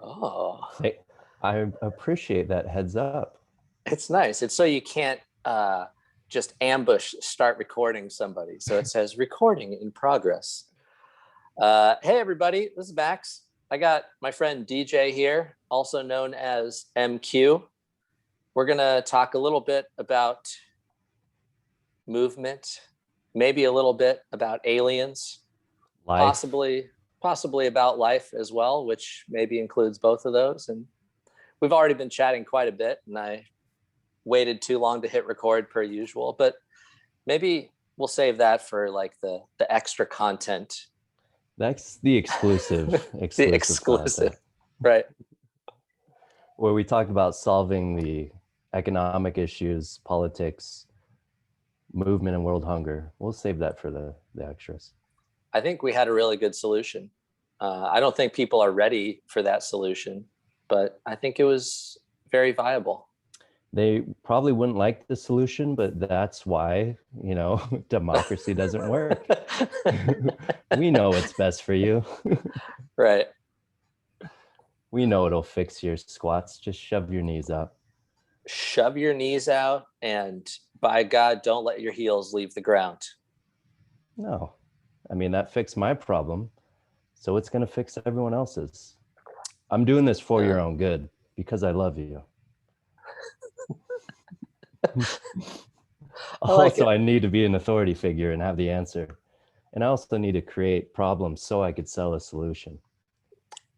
Oh, I appreciate that heads up. it's nice. It's so you can't just ambush, start recording somebody. So it says recording in progress. Hey, everybody, this is Max. I got my friend DJ here, also known as MQ. We're going to talk a little bit about movement, maybe a little bit about aliens, Life. possibly about life as well, which maybe includes both of those. And we've already been chatting quite a bit, and I waited too long to hit record per usual, but maybe we'll save that for like the extra content. That's the exclusive The exclusive, content. Right. Where we talk about solving the economic issues, politics, movement, and world hunger. We'll save that for the extras. I think we had a really good solution. I don't think people are ready for that solution, but I think it was very viable. They probably wouldn't like the solution, but that's why, democracy doesn't work. We know what's best for you. Right. We know it'll fix your squats. Just shove your knees up. Shove your knees out, and by God, don't let your heels leave the ground. No. I mean, that fixed my problem, so it's going to fix everyone else's. I'm doing this for your own good because I love you. Also, I need to be an authority figure and have the answer. And I also need to create problems so I could sell a solution.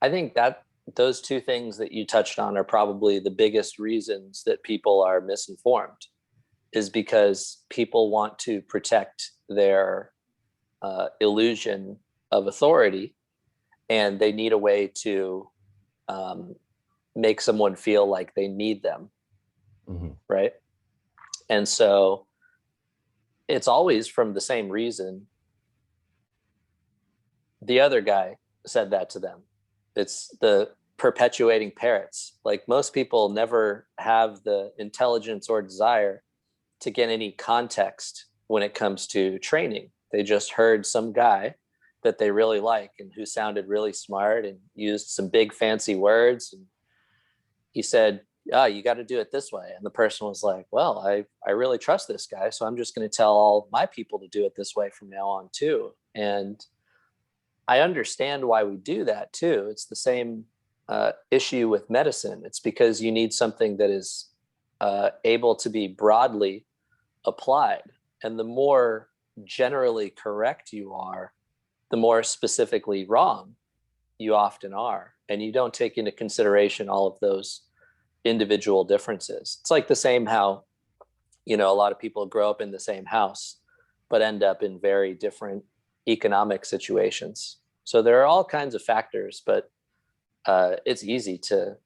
I think that those two things that you touched on are probably the biggest reasons that people are misinformed, is because people want to protect their illusion of authority, and they need a way to make someone feel like they need them. Mm-hmm. Right. And so it's always from the same reason. The other guy said that to them. It's the perpetuating parrots. Like, most people never have the intelligence or desire to get any context when it comes to training. They just heard some guy that they really like and who sounded really smart and used some big fancy words. And he said, you got to do it this way. And the person was like, well, I really trust this guy, so I'm just going to tell all my people to do it this way from now on too. And I understand why we do that too. It's the same issue with medicine. It's because you need something that is able to be broadly applied. And the more generally correct you are, the more specifically wrong you often are. And you don't take into consideration all of those individual differences. It's like the same how, a lot of people grow up in the same house, but end up in very different economic situations. So there are all kinds of factors, but it's easy to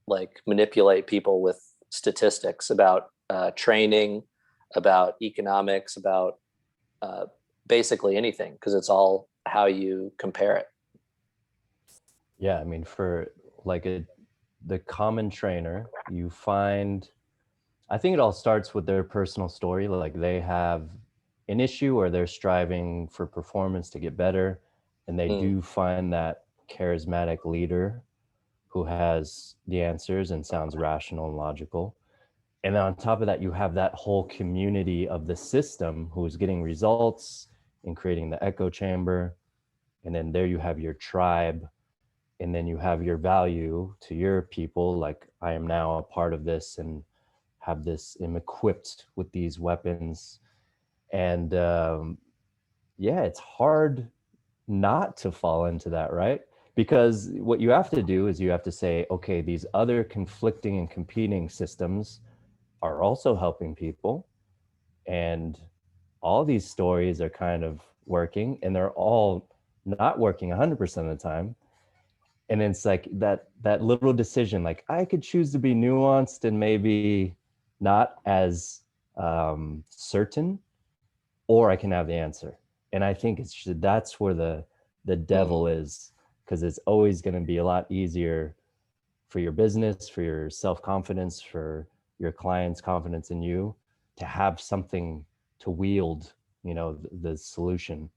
like manipulate people with statistics about training, about economics, about basically anything, because it's all how you compare it. Yeah, I mean, for like the common trainer, you find, I think it all starts with their personal story. Like, they have an issue or they're striving for performance to get better, and they do find that charismatic leader who has the answers and sounds rational and logical. And then on top of that, you have that whole community of the system who is getting results and creating the echo chamber. And then there you have your tribe. And then you have your value to your people, like, I am now a part of this and am equipped with these weapons. And it's hard not to fall into that, right? Because what you have to do is you have to say, okay, these other conflicting and competing systems are also helping people. And all these stories are kind of working, and they're all not working 100% of the time. And it's like that little decision, like, I could choose to be nuanced and maybe not as certain, or I can have the answer. And I think that's where the devil is, because it's always going to be a lot easier for your business, for your self-confidence, for your clients' confidence in you, to have something to wield, the solution.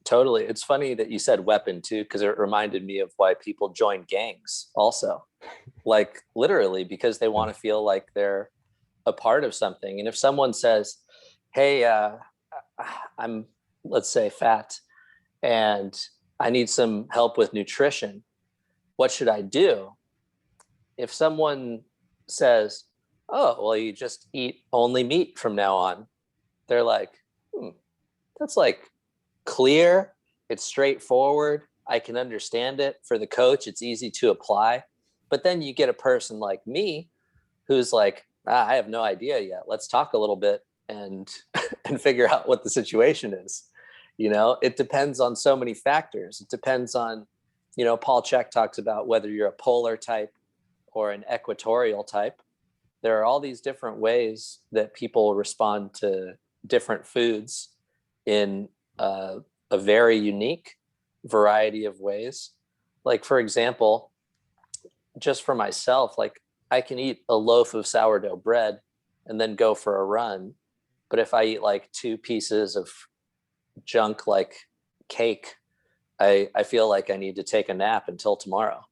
Totally. It's funny that you said weapon too, because it reminded me of why people join gangs also. Like literally because they want to feel like they're a part of something. And if someone says, hey, I'm, let's say, fat and I need some help with nutrition, what should I do? If someone says, oh, well, you just eat only meat from now on, they're like, that's like clear, it's straightforward, I can understand it. For the coach, it's easy to apply. But then you get a person like me who's like, I have no idea yet. Let's talk a little bit and and figure out what the situation is. It depends on so many factors. It depends on, Paul Chek talks about whether you're a polar type or an equatorial type. There are all these different ways that people respond to different foods in a very unique variety of ways. Like, for example, just for myself, like I can eat a loaf of sourdough bread and then go for a run. But if I eat like 2 pieces of junk like cake, I feel like I need to take a nap until tomorrow.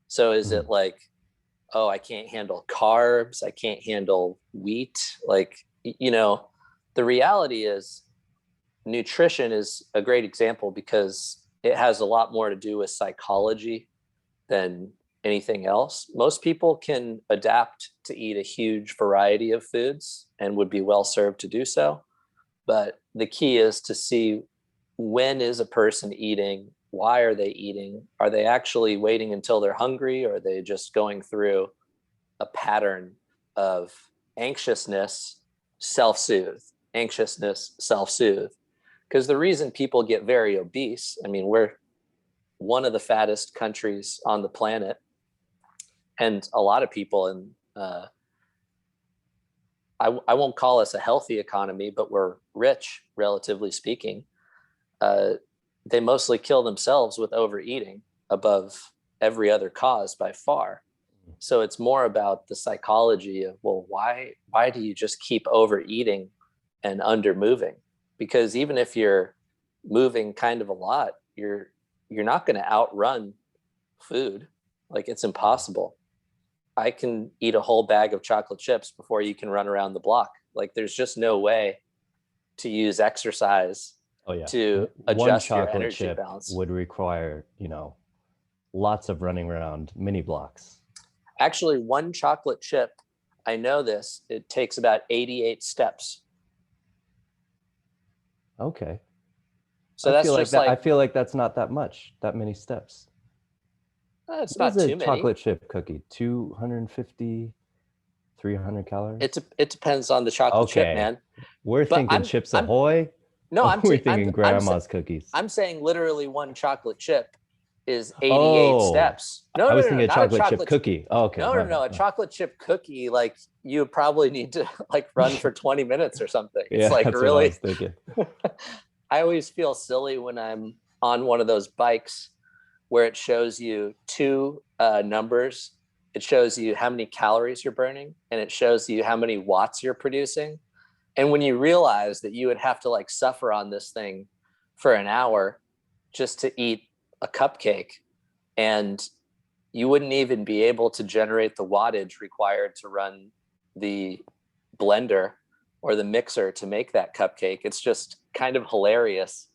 So is it like, oh, I can't handle carbs, I can't handle wheat? Like, the reality is nutrition is a great example because it has a lot more to do with psychology than anything else. Most people can adapt to eat a huge variety of foods and would be well served to do so. But the key is to see, when is a person eating? Why are they eating? Are they actually waiting until they're hungry, or are they just going through a pattern of anxiousness, self-soothe, anxiousness, self-soothe? Because the reason people get very obese, I mean, we're one of the fattest countries on the planet. And a lot of people in, I won't call us a healthy economy, but we're rich, relatively speaking. They mostly kill themselves with overeating above every other cause by far. So it's more about the psychology of, well, why do you just keep overeating and under moving? Because even if you're moving kind of a lot, you're not going to outrun food. Like, it's impossible. I can eat a whole bag of chocolate chips before you can run around the block. Like, there's just no way to use exercise to adjust your energy balance. Would require, lots of running around mini blocks. Actually, one chocolate chip, I know this, it takes about 88 steps. Okay. So that's just like, I feel like that's not that much, that many steps. It's not too many. Chocolate chip cookie, 250, 300 calories? It depends on the chocolate chip, man. We're thinking Chips Ahoy. No, we're thinking grandma's cookies. I'm saying literally one chocolate chip is 88 steps. I was thinking a chocolate chip cookie. Oh, okay. No. A chocolate chip cookie, like, you probably need to like run for 20 minutes or something. Yeah, it's like, that's really. what I was thinking. I always feel silly when I'm on one of those bikes where it shows you 2 numbers. It shows you how many calories you're burning, and it shows you how many watts you're producing. And when you realize that you would have to like suffer on this thing for an hour just to eat a cupcake, and you wouldn't even be able to generate the wattage required to run the blender or the mixer to make that cupcake, it's just kind of hilarious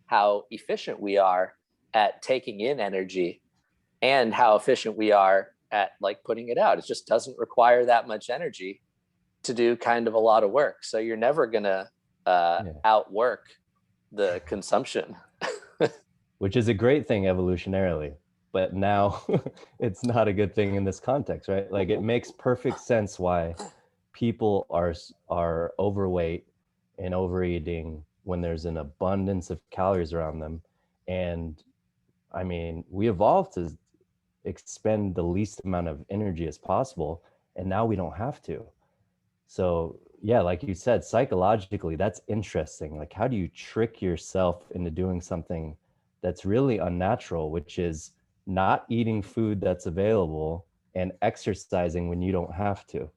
how efficient we are at taking in energy and how efficient we are at like putting it out. It just doesn't require that much energy to do kind of a lot of work. So you're never gonna outwork the consumption. Which is a great thing evolutionarily, but now it's not a good thing in this context, right? Like, it makes perfect sense why people are overweight and overeating when there's an abundance of calories around them. And I mean, we evolved to expend the least amount of energy as possible, and now we don't have to. So yeah, like you said, psychologically, that's interesting. Like, how do you trick yourself into doing something that's really unnatural, which is not eating food that's available and exercising when you don't have to?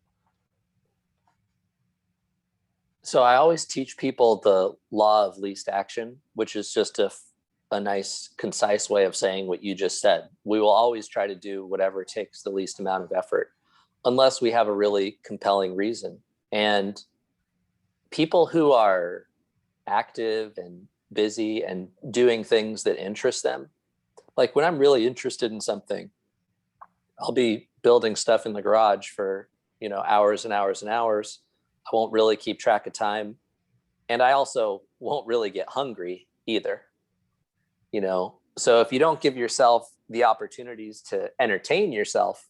So I always teach people the law of least action, which is just to a nice, concise way of saying what you just said. We will always try to do whatever takes the least amount of effort, unless we have a really compelling reason. And people who are active and busy and doing things that interest them, like when I'm really interested in something, I'll be building stuff in the garage for, hours and hours and hours. I won't really keep track of time. And I also won't really get hungry either. So if you don't give yourself the opportunities to entertain yourself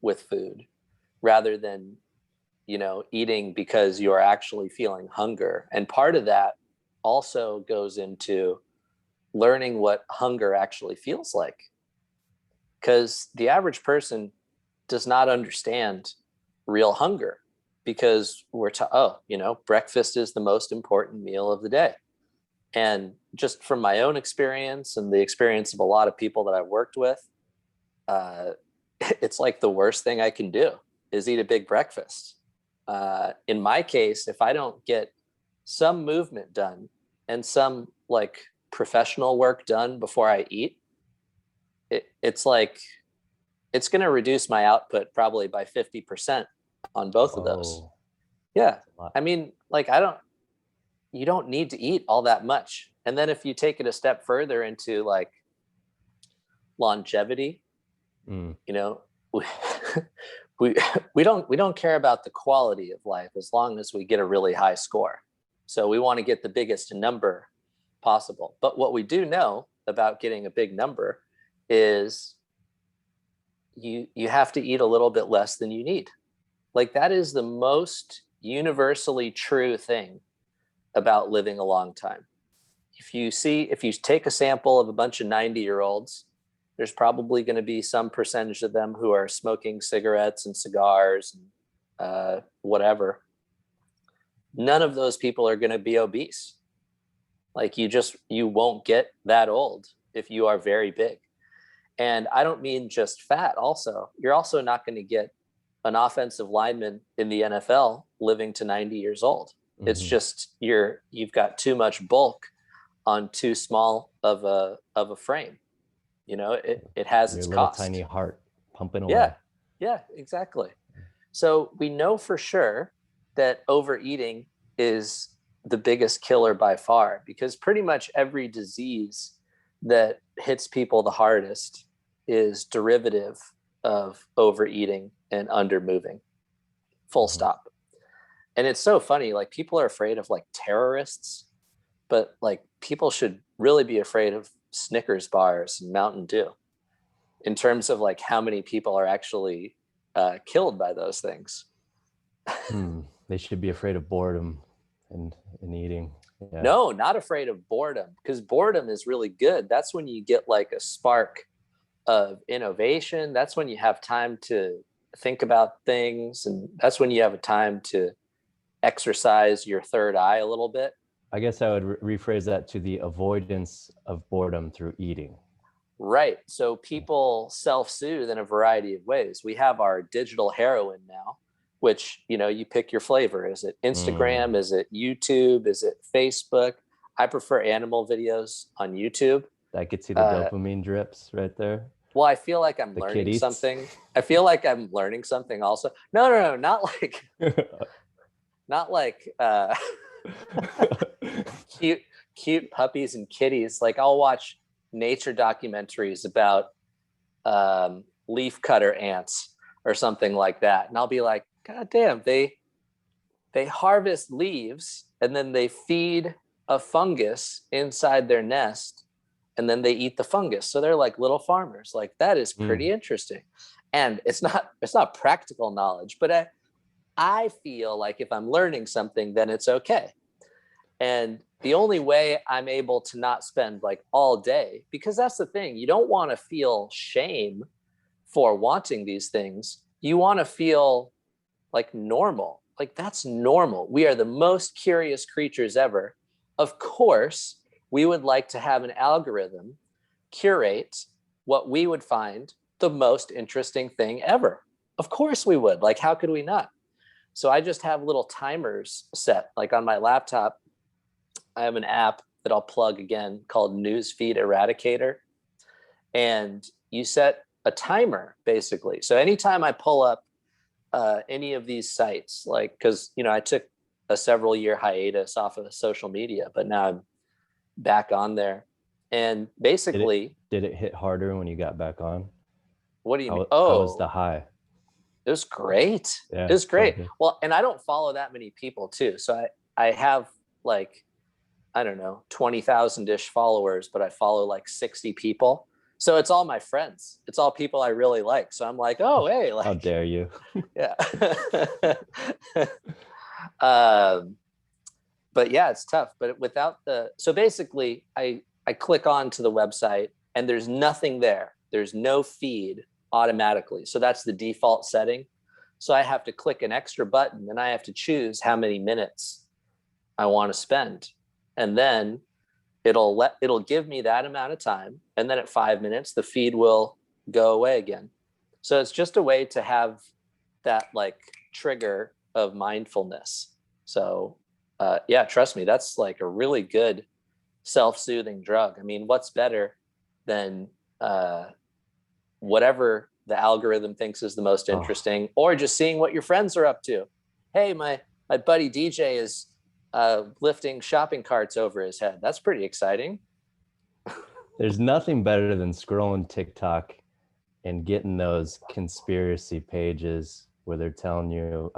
with food rather than, eating because you're actually feeling hunger. And part of that also goes into learning what hunger actually feels like. Because the average person does not understand real hunger, because we're breakfast is the most important meal of the day. And just from my own experience and the experience of a lot of people that I've worked with, it's like the worst thing I can do is eat a big breakfast. In my case, if I don't get some movement done and some like professional work done before I eat, it's like it's going to reduce my output probably by 50% on both of those. Yeah. I mean, like you don't need to eat all that much. And then if you take it a step further into like longevity, we don't care about the quality of life as long as we get a really high score. So we want to get the biggest number possible. But what we do know about getting a big number is you have to eat a little bit less than you need. Like that is the most universally true thing about living a long time. If you take a sample of a bunch of 90-year-olds, there's probably going to be some percentage of them who are smoking cigarettes and cigars and whatever. None of those people are going to be obese. Like you won't get that old if you are very big. And I don't mean just fat also. You're also not going to get an offensive lineman in the NFL living to 90 years old. Mm-hmm. It's just you've got too much bulk on too small of a frame. It has its cost. Tiny heart pumping away. Yeah, exactly. So we know for sure that overeating is the biggest killer by far, because pretty much every disease that hits people the hardest is derivative of overeating and undermoving. Full stop. And it's so funny, like people are afraid of like terrorists, but like people should really be afraid of Snickers bars and Mountain Dew in terms of like how many people are actually killed by those things. They should be afraid of boredom and eating. Yeah. No, not afraid of boredom, because boredom is really good. That's when you get like a spark of innovation. That's when you have time to think about things. And that's when you have a time to exercise your third eye a little bit. I guess I would rephrase that to the avoidance of boredom through eating. Right. So people self-soothe in a variety of ways. We have our digital heroin now, which, you pick your flavor. Is it Instagram? Is it YouTube? Is it Facebook? I prefer animal videos on YouTube. That gets you the dopamine drips right there. Well, I feel like I'm learning something. I feel like I'm learning something also. No, not like cute puppies and kitties. Like I'll watch nature documentaries about leaf cutter ants or something like that, and I'll be like, God damn, they harvest leaves and then they feed a fungus inside their nest and then they eat the fungus. So they're like little farmers. Like that is pretty interesting. And it's not practical knowledge, but I feel like if I'm learning something, then it's okay. And the only way I'm able to not spend like all day, because that's the thing, you don't want to feel shame for wanting these things. You want to feel like normal. Like that's normal. We are the most curious creatures ever. Of course, we would like to have an algorithm curate what we would find the most interesting thing ever. Of course we would. Like, how could we not? So I just have little timers set. Like on my laptop, I have an app that I'll plug again called Newsfeed Eradicator. And you set a timer basically. So anytime I pull up any of these sites, like, because, you know, I took a several year hiatus off of social media, but now I'm back on there. And basically, did it hit harder when you got back on? what do you mean? How was Oh, the high? it was great. Yeah, It was great. okay. Well, and I don't follow that many people too. So I have like, I don't know, 20,000-ish followers, but I follow like 60 people. So it's all my friends. It's all people I really like. So I'm like, oh, hey, How like, dare you? yeah. um, but yeah, it's tough. But without so basically, I click on to the website and there's nothing there. There's no feed automatically. So that's the default setting. So I have to click an extra button and I have to choose how many minutes I want to spend. And then it'll give me that amount of time. And then at 5 minutes, the feed will go away again. So it's just a way to have that like trigger of mindfulness. So yeah, trust me, that's like a really good self-soothing drug. I mean, what's better than whatever the algorithm thinks is the most interesting, or just seeing what your friends are up to? Hey, my buddy DJ is lifting shopping carts over his head. That's pretty exciting. There's nothing better than scrolling TikTok and getting those conspiracy pages where they're telling you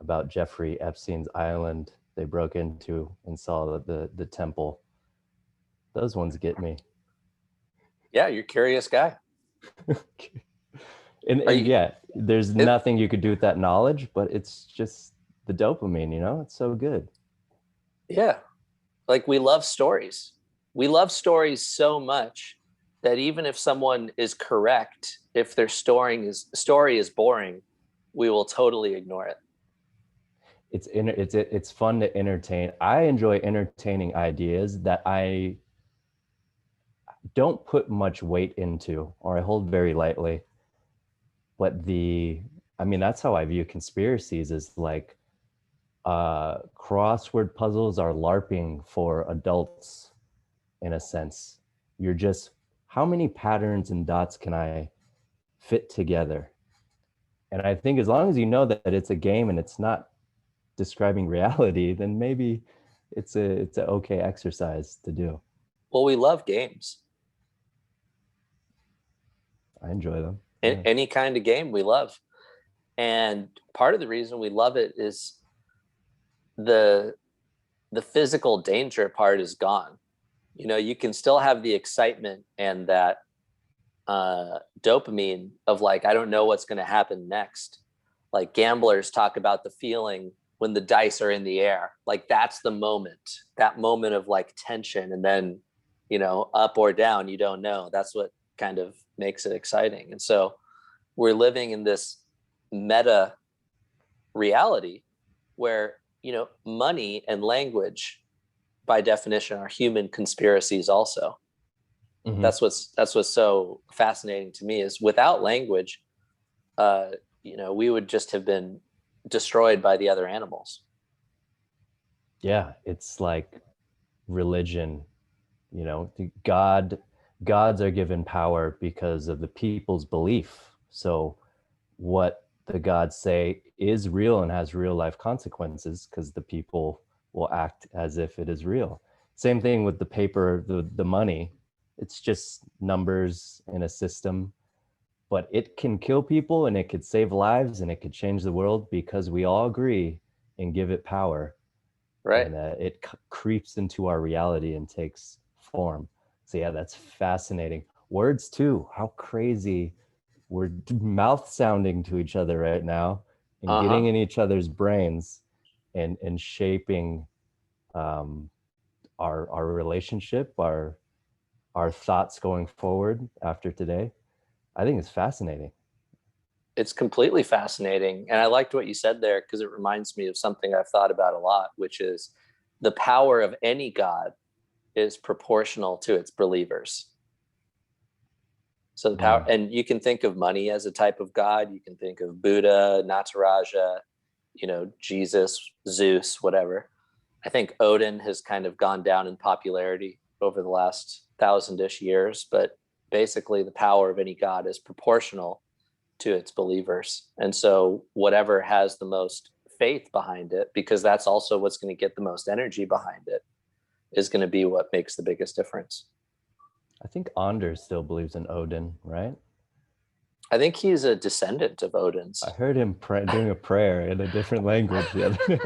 about Jeffrey Epstein's island they broke into and saw the temple. Those ones get me. Yeah, you're a curious guy. and yeah, there's nothing you could do with that knowledge, but it's just the dopamine, you know? It's so good. Yeah. Like, we love stories. We love stories so much that even if someone is correct, if their story is boring, we will totally ignore it. It's fun to entertain. I enjoy entertaining ideas that I don't put much weight into or I hold very lightly. But I mean, that's how I view conspiracies, is like crossword puzzles are LARPing for adults in a sense. You're just, how many patterns and dots can I fit together? And I think as long as you know that it's a game and it's not describing reality, then maybe it's an okay exercise to do. Well, we love games. I enjoy them. Yeah. Any kind of game we love. And part of the reason we love it is the physical danger part is gone. You know, you can still have the excitement and that dopamine of like, I don't know what's going to happen next. Like, gamblers talk about the feeling when the dice are in the air. Like, that's the moment, that moment of like tension. And then, you know, up or down, you don't know. That's what kind of makes it exciting. And so we're living in this meta reality where, you know, money and language by definition are human conspiracies also. Mm-hmm. That's what's so fascinating to me, is without language, you know, we would just have been destroyed by the other animals. Yeah, it's like religion, you know, gods are given power because of the people's belief. So what the gods say is real and has real life consequences because the people will act as if it is real. Same thing with the paper, the money. It's just numbers in a system, but it can kill people and it could save lives and it could change the world because we all agree and give it power. Right. And it creeps into our reality and takes form. So yeah, that's fascinating. Words too, how crazy. We're mouth sounding to each other right now and getting in each other's brains and shaping our relationship, our thoughts going forward after today. I think it's fascinating. It's completely fascinating. And I liked what you said there because it reminds me of something I've thought about a lot, which is the power of any God is proportional to its believers. So the power, and you can think of money as a type of God. You can think of Buddha, Nataraja, you know, Jesus, Zeus, whatever. I think Odin has kind of gone down in popularity over the last 1,000-ish years, but basically the power of any god is proportional to its believers. And so whatever has the most faith behind it, because that's also what's going to get the most energy behind it, is going to be what makes the biggest difference. I think Anders still believes in Odin, right? I think he's a descendant of Odin's. I heard him doing a prayer in a different language the other day.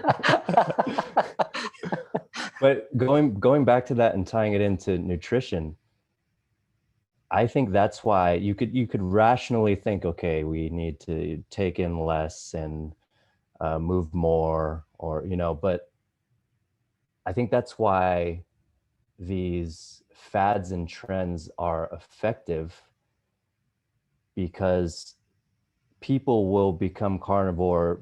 But going back to that and tying it into nutrition, I think that's why you could rationally think, okay, we need to take in less and move more, or but I think that's why these fads and trends are effective, because people will become carnivore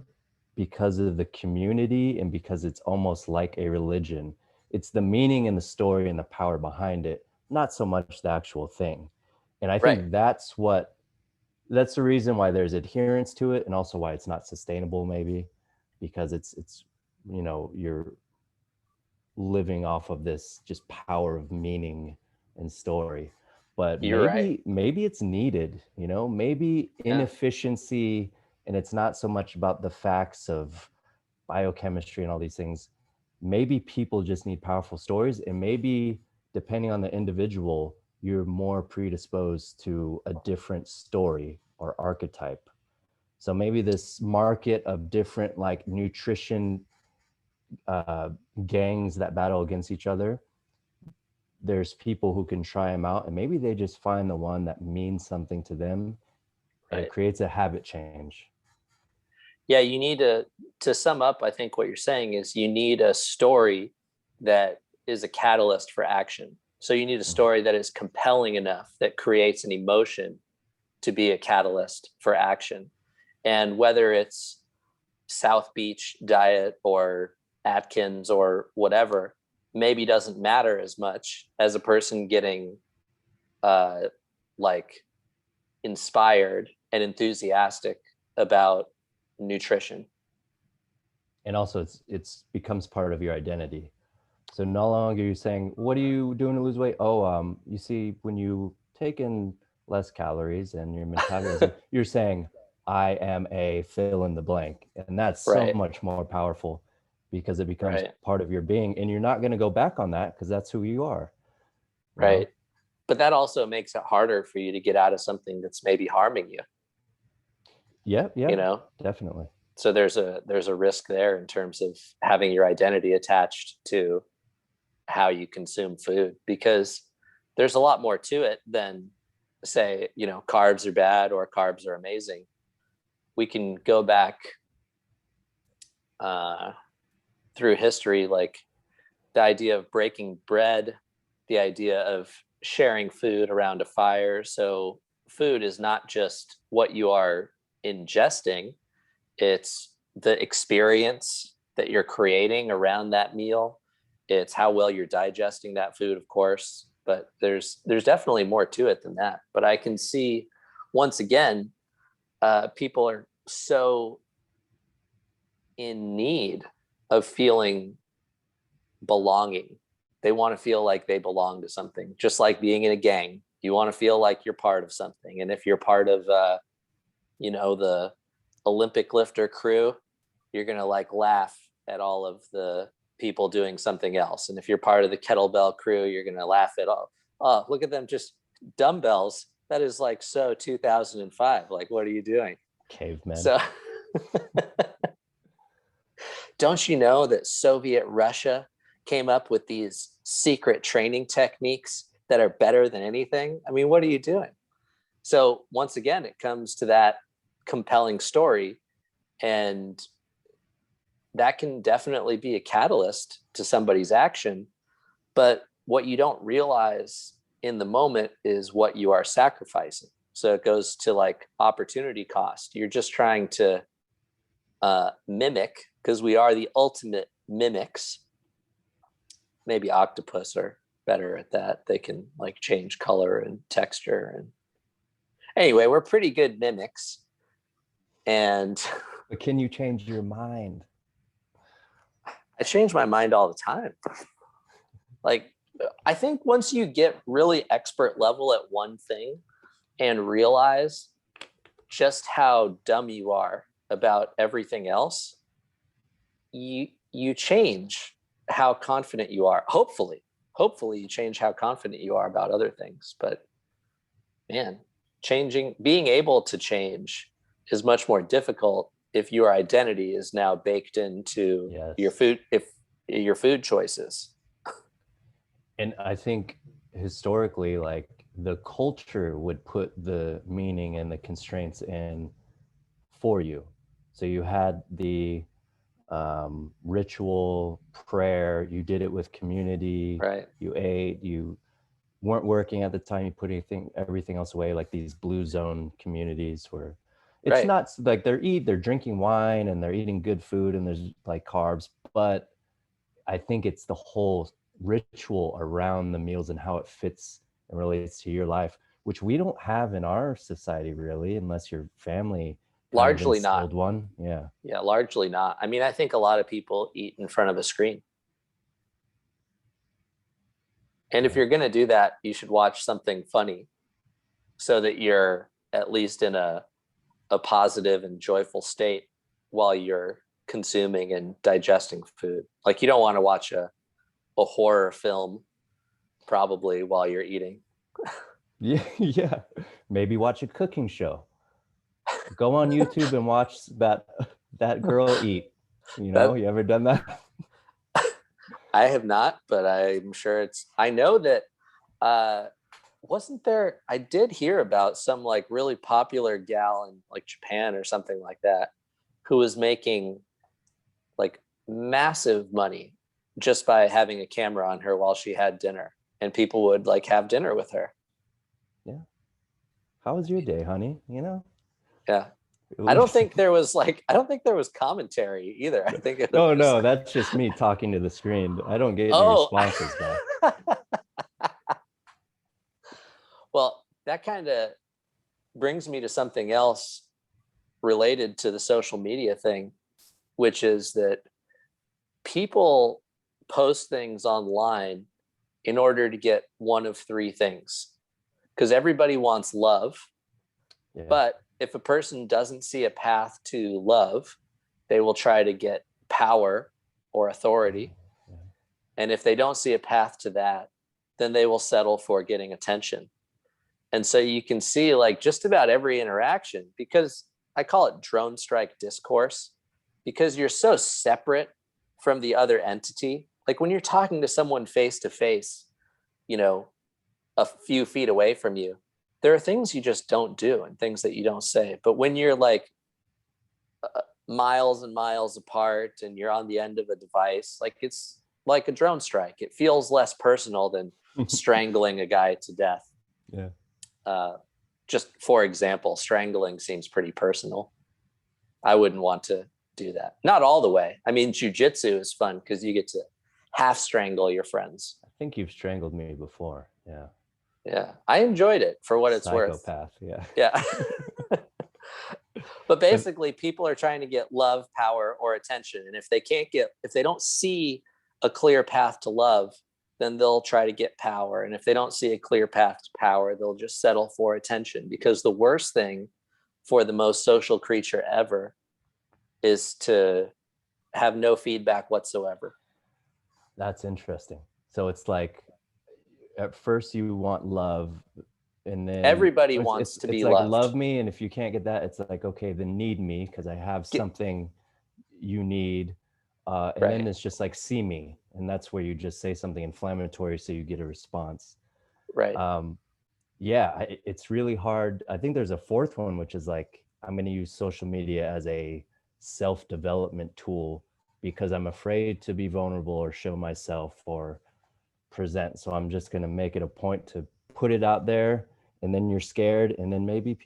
because of the community and because it's almost like a religion. It's the meaning and the story and the power behind it, not so much the actual thing. And I think Right. that's the reason why there's adherence to it, and also why it's not sustainable, maybe, because it's you're living off of this just power of meaning and story. But You're right. maybe it's needed, maybe Yeah. inefficiency, and it's not so much about the facts of biochemistry and all these things. Maybe people just need powerful stories, and maybe depending on the individual, you're more predisposed to a different story or archetype. So maybe this market of different like nutrition uh, gangs that battle against each other, there's people who can try them out, and maybe they just find the one that means something to them, and it Right. creates a habit change. Yeah, you need to sum up, I think what you're saying is you need a story that is a catalyst for action. So you need a story that is compelling enough that creates an emotion to be a catalyst for action. And whether it's South Beach diet or Atkins or whatever, maybe doesn't matter as much as a person getting uh like inspired and enthusiastic about nutrition. And also it's becomes part of your identity. So no longer you're saying, what are you doing to lose weight? Oh, you see, when you take in less calories and your metabolism, you're saying, I am a fill in the blank. And that's so Right. much more powerful, because it becomes Right. part of your being, and you're not going to go back on that because that's who you are. Right. But that also makes it harder for you to get out of something that's maybe harming you, Yeah, you yeah, know? definitely. So there's a risk there in terms of having your identity attached to how you consume food, because there's a lot more to it than say, carbs are bad or carbs are amazing. We can go back uh, through history, like the idea of breaking bread, the idea of sharing food around a fire. So food is not just what you are ingesting, it's the experience that you're creating around that meal. It's how well you're digesting that food, of course, but there's definitely more to it than that. But I can see, once again, people are so in need of feeling belonging. They want to feel like they belong to something, just like being in a gang. You want to feel like you're part of something. And if you're part of, the Olympic lifter crew, you're going to like laugh at all of the people doing something else. And if you're part of the kettlebell crew, you're going to laugh at all. Oh, look at them, just dumbbells. That is like so 2005. Like, what are you doing? Cavemen. So don't you know that Soviet Russia came up with these secret training techniques that are better than anything? I mean, what are you doing? So once again, it comes to that compelling story, and that can definitely be a catalyst to somebody's action. But what you don't realize in the moment is what you are sacrificing. So it goes to like opportunity cost. You're just trying to mimic, because we are the ultimate mimics. Maybe octopus are better at that. They can like change color and texture. And anyway, we're pretty good mimics. And But can you change your mind? I change my mind all the time. Like, I think once you get really expert level at one thing and realize just how dumb you are about everything else, you change how confident you are. Hopefully you change how confident you are about other things. But man, being able to change is much more difficult if your identity is now baked into your food choices. And I think historically, like, the culture would put the meaning and the constraints in for you. So you had the ritual prayer, you did it with community, right? You ate, you weren't working at the time, you put everything else away, like these blue zone communities where it's right. not like they're drinking wine and they're eating good food and there's like carbs, but I think it's the whole ritual around the meals and how it fits and relates to your life, which we don't have in our society really, unless your family kind of Largely not. instilled one. Yeah. Yeah, largely not. I mean, I think a lot of people eat in front of a screen. And if you're going to do that, you should watch something funny so that you're at least in a positive and joyful state while you're consuming and digesting food. Like, you don't want to watch a horror film probably while you're eating. Yeah, yeah. Maybe watch a cooking show. Go on YouTube and watch that girl eat. You ever done that? I have not, but I'm sure I know that wasn't there, I did hear about some like really popular gal in like Japan or something like that who was making like massive money just by having a camera on her while she had dinner, and people would like have dinner with her. Yeah. How was your day, honey? Yeah. I don't think there was commentary either. I think it was no, that's just me talking to the screen. I don't get any responses back. Well, that kind of brings me to something else related to the social media thing, which is that people post things online in order to get one of three things. Because everybody wants love, but if a person doesn't see a path to love, they will try to get power or authority. And if they don't see a path to that, then they will settle for getting attention. And so you can see like just about every interaction, because I call it drone strike discourse, because you're so separate from the other entity. Like when you're talking to someone face to face, a few feet away from you, there are things you just don't do and things that you don't say. But when you're like miles and miles apart and you're on the end of a device, like it's like a drone strike. It feels less personal than strangling a guy to death. Yeah. Just for example, strangling seems pretty personal. I wouldn't want to do that. Not all the way. I mean, jujitsu is fun because you get to half strangle your friends. I think you've strangled me before. Yeah. Yeah. I enjoyed it for what it's worth. Psychopath. Yeah. Yeah. But basically, people are trying to get love, power, or attention. And if they don't see a clear path to love, then they'll try to get power. And if they don't see a clear path to power, they'll just settle for attention. Because the worst thing for the most social creature ever is to have no feedback whatsoever. That's interesting. So it's like, at first you want love, and then everybody wants to be like, loved. Love me, and if you can't get that, it's like, okay, then need me because I have something you need. And then it's just like, see me, and that's where you just say something inflammatory so you get a response. Right. Yeah, it's really hard. I think there's a fourth one, which is like, I'm going to use social media as a self-development tool because I'm afraid to be vulnerable or show myself or present. So I'm just going to make it a point to put it out there, and then you're scared, and then maybe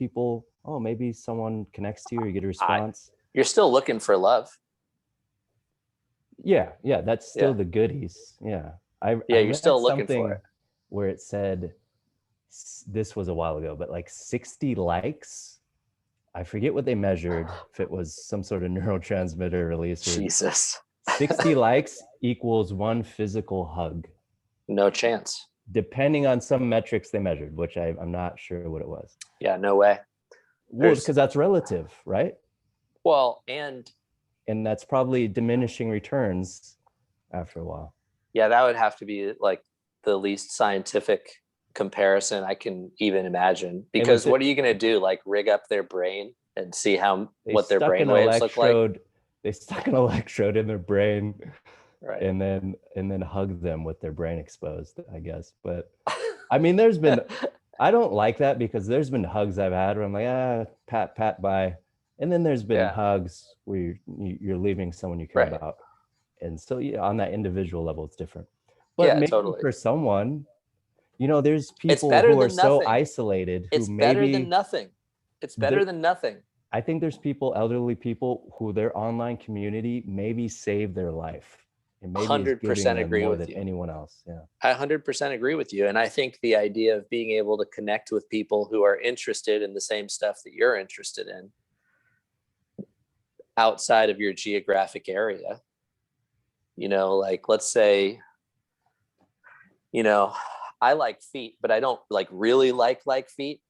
maybe someone connects to you or you get a response. You're still looking for love. Yeah, that's still the goodies. Yeah. You're still looking for it. Where it said, this was a while ago, but like 60 likes, I forget what they measured, if it was some sort of neurotransmitter release. Jesus. 60 likes equals one physical hug. No chance. Depending on some metrics they measured, which I'm not sure what it was. Yeah, no way. Well, because that's relative, right? Well, and that's probably diminishing returns after a while. Yeah, that would have to be like the least scientific comparison I can even imagine. Because what are you going to do? Like rig up their brain and see what their brain waves look like? They stuck an electrode in their brain, right? And then hug them with their brain exposed, I guess. But I mean, I don't like that, because there's been hugs I've had where I'm like, pat, bye. And then there's been hugs where you're leaving someone you care about. And so on that individual level, it's different. But maybe totally. For someone, there's people who are so isolated who better than nothing. It's better than nothing. I think there's elderly people who their online community maybe saved their life. And maybe 100% agree more with than you. Anyone else. Yeah. I 100% agree with you. And I think the idea of being able to connect with people who are interested in the same stuff that you're interested in outside of your geographic area, like let's say, I like feet, but I don't really like feet.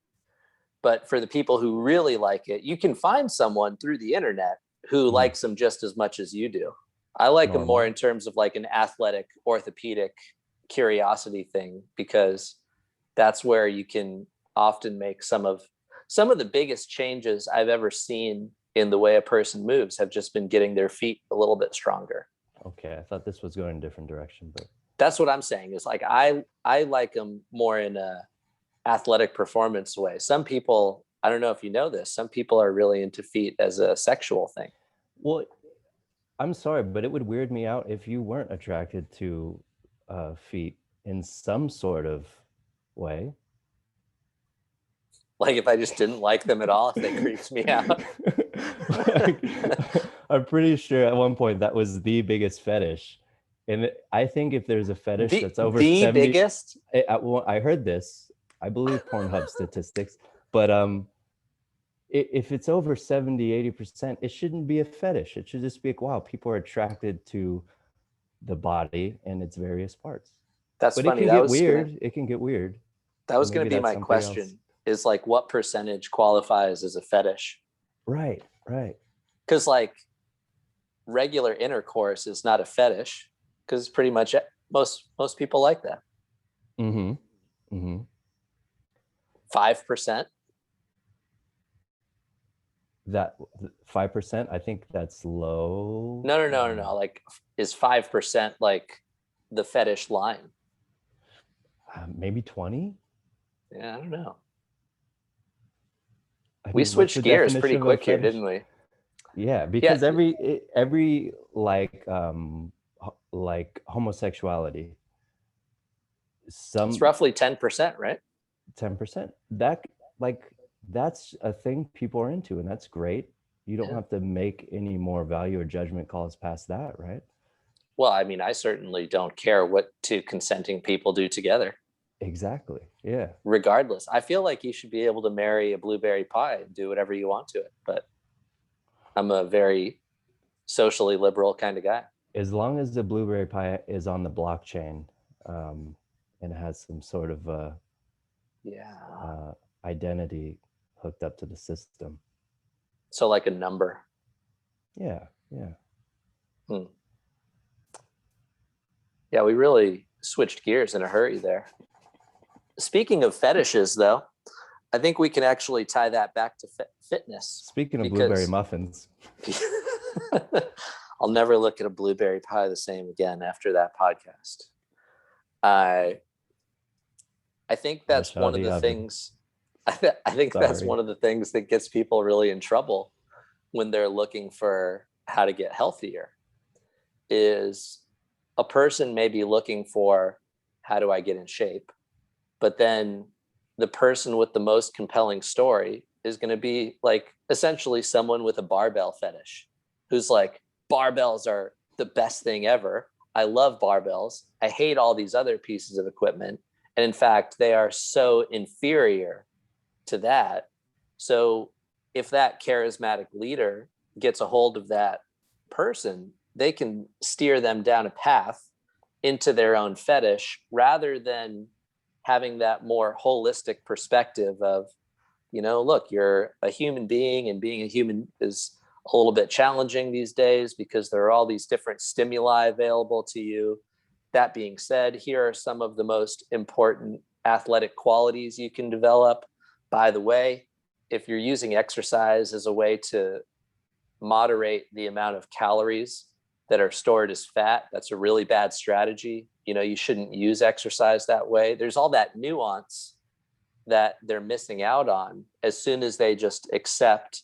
But for the people who really like it, you can find someone through the internet who likes them just as much as you do. I like them more in terms of like an athletic orthopedic curiosity thing, because that's where you can often make some of the biggest changes I've ever seen in the way a person moves have just been getting their feet a little bit stronger. Okay, I thought this was going in a different direction, but that's what I'm saying is like I like them more in a athletic performance way. Some people, I don't know if you know this, some people are really into feet as a sexual thing. Well, I'm sorry, but it would weird me out if you weren't attracted to feet in some sort of way. Like if I just didn't like them at all, if they creeped me out. I'm pretty sure at one point that was the biggest fetish. And I think if there's a fetish that's over the 70, biggest, I heard this, I believe Pornhub statistics, but if it's over 70-80%, it shouldn't be a fetish. It should just be like, wow, people are attracted to the body and its various parts. That's but funny. It can get weird. It can get weird. That was going to be my question else. Is like, what percentage qualifies as a fetish? Right. Because like regular intercourse is not a fetish, because pretty much most people like that. 5%. That 5%, I think that's low. No. Like, is 5% like the fetish line? Maybe 20. Yeah, I don't know. We switched gears pretty quick here, didn't we? Yeah, because every like homosexuality, it's roughly 10%, right? 10%. That's a thing people are into, and that's great. You don't have to make any more value or judgment calls past that, right? Well, I mean, I certainly don't care what two consenting people do together. Exactly. Yeah. Regardless, I feel like you should be able to marry a blueberry pie and do whatever you want to it. But I'm a very socially liberal kind of guy. As long as the blueberry pie is on the blockchain and has some sort of identity hooked up to the system. So like a number. Yeah. Yeah, we really switched gears in a hurry there. Speaking of fetishes, though, I think we can actually tie that back to fitness. Speaking of blueberry muffins. I'll never look at a blueberry pie the same again after that podcast. I think that's one of the things. I think that's one of the things that gets people really in trouble when they're looking for how to get healthier. Is a person may be looking for how do I get in shape, but then the person with the most compelling story is going to be like essentially someone with a barbell fetish, who's like, barbells are the best thing ever. I love barbells. I hate all these other pieces of equipment. And in fact, they are so inferior to that. So if that charismatic leader gets a hold of that person, they can steer them down a path into their own fetish, rather than having that more holistic perspective of, look, you're a human being, and being a human is a little bit challenging these days because there are all these different stimuli available to you. That being said, here are some of the most important athletic qualities you can develop. By the way, if you're using exercise as a way to moderate the amount of calories that are stored as fat, that's a really bad strategy. You shouldn't use exercise that way. There's all that nuance that they're missing out on as soon as they just accept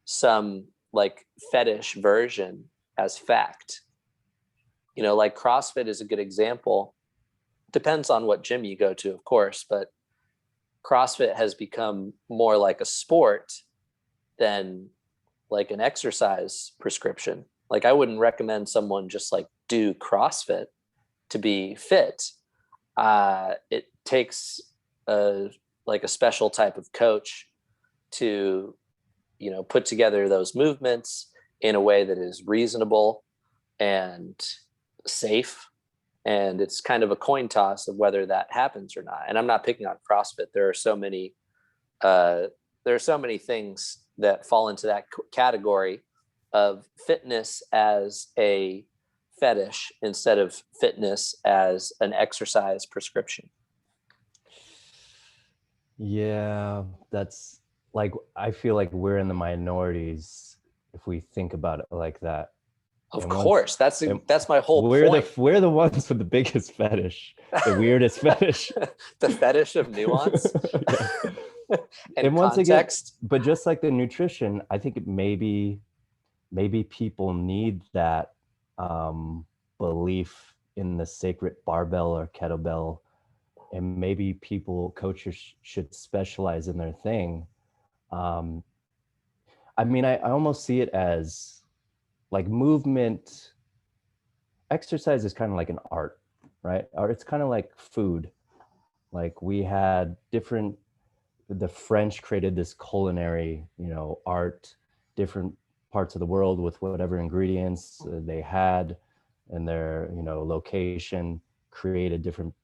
some like fetish version as fact. Like CrossFit is a good example. Depends on what gym you go to, of course, but CrossFit has become more like a sport than like an exercise prescription. Like, I wouldn't recommend someone just like do CrossFit to be fit. It takes a special type of coach to, put together those movements in a way that is reasonable and safe. And it's kind of a coin toss of whether that happens or not. And I'm not picking on CrossFit. There are so many things that fall into that category of fitness as a fetish instead of fitness as an exercise prescription. Yeah, that's like, I feel like we're in the minorities if we think about it like that. Of course, that's my whole point. Point. We're the ones with the biggest fetish, the weirdest fetish. The fetish of nuance. And once context. Again, but just like the nutrition, I think maybe people need that belief in the sacred barbell or kettlebell, and maybe coaches should specialize in their thing. I mean, I almost see it as like movement. Exercise is kind of like an art, right? Or it's kind of like food. Like, we had the French created this culinary, art, different parts of the world with whatever ingredients they had, and their, location created different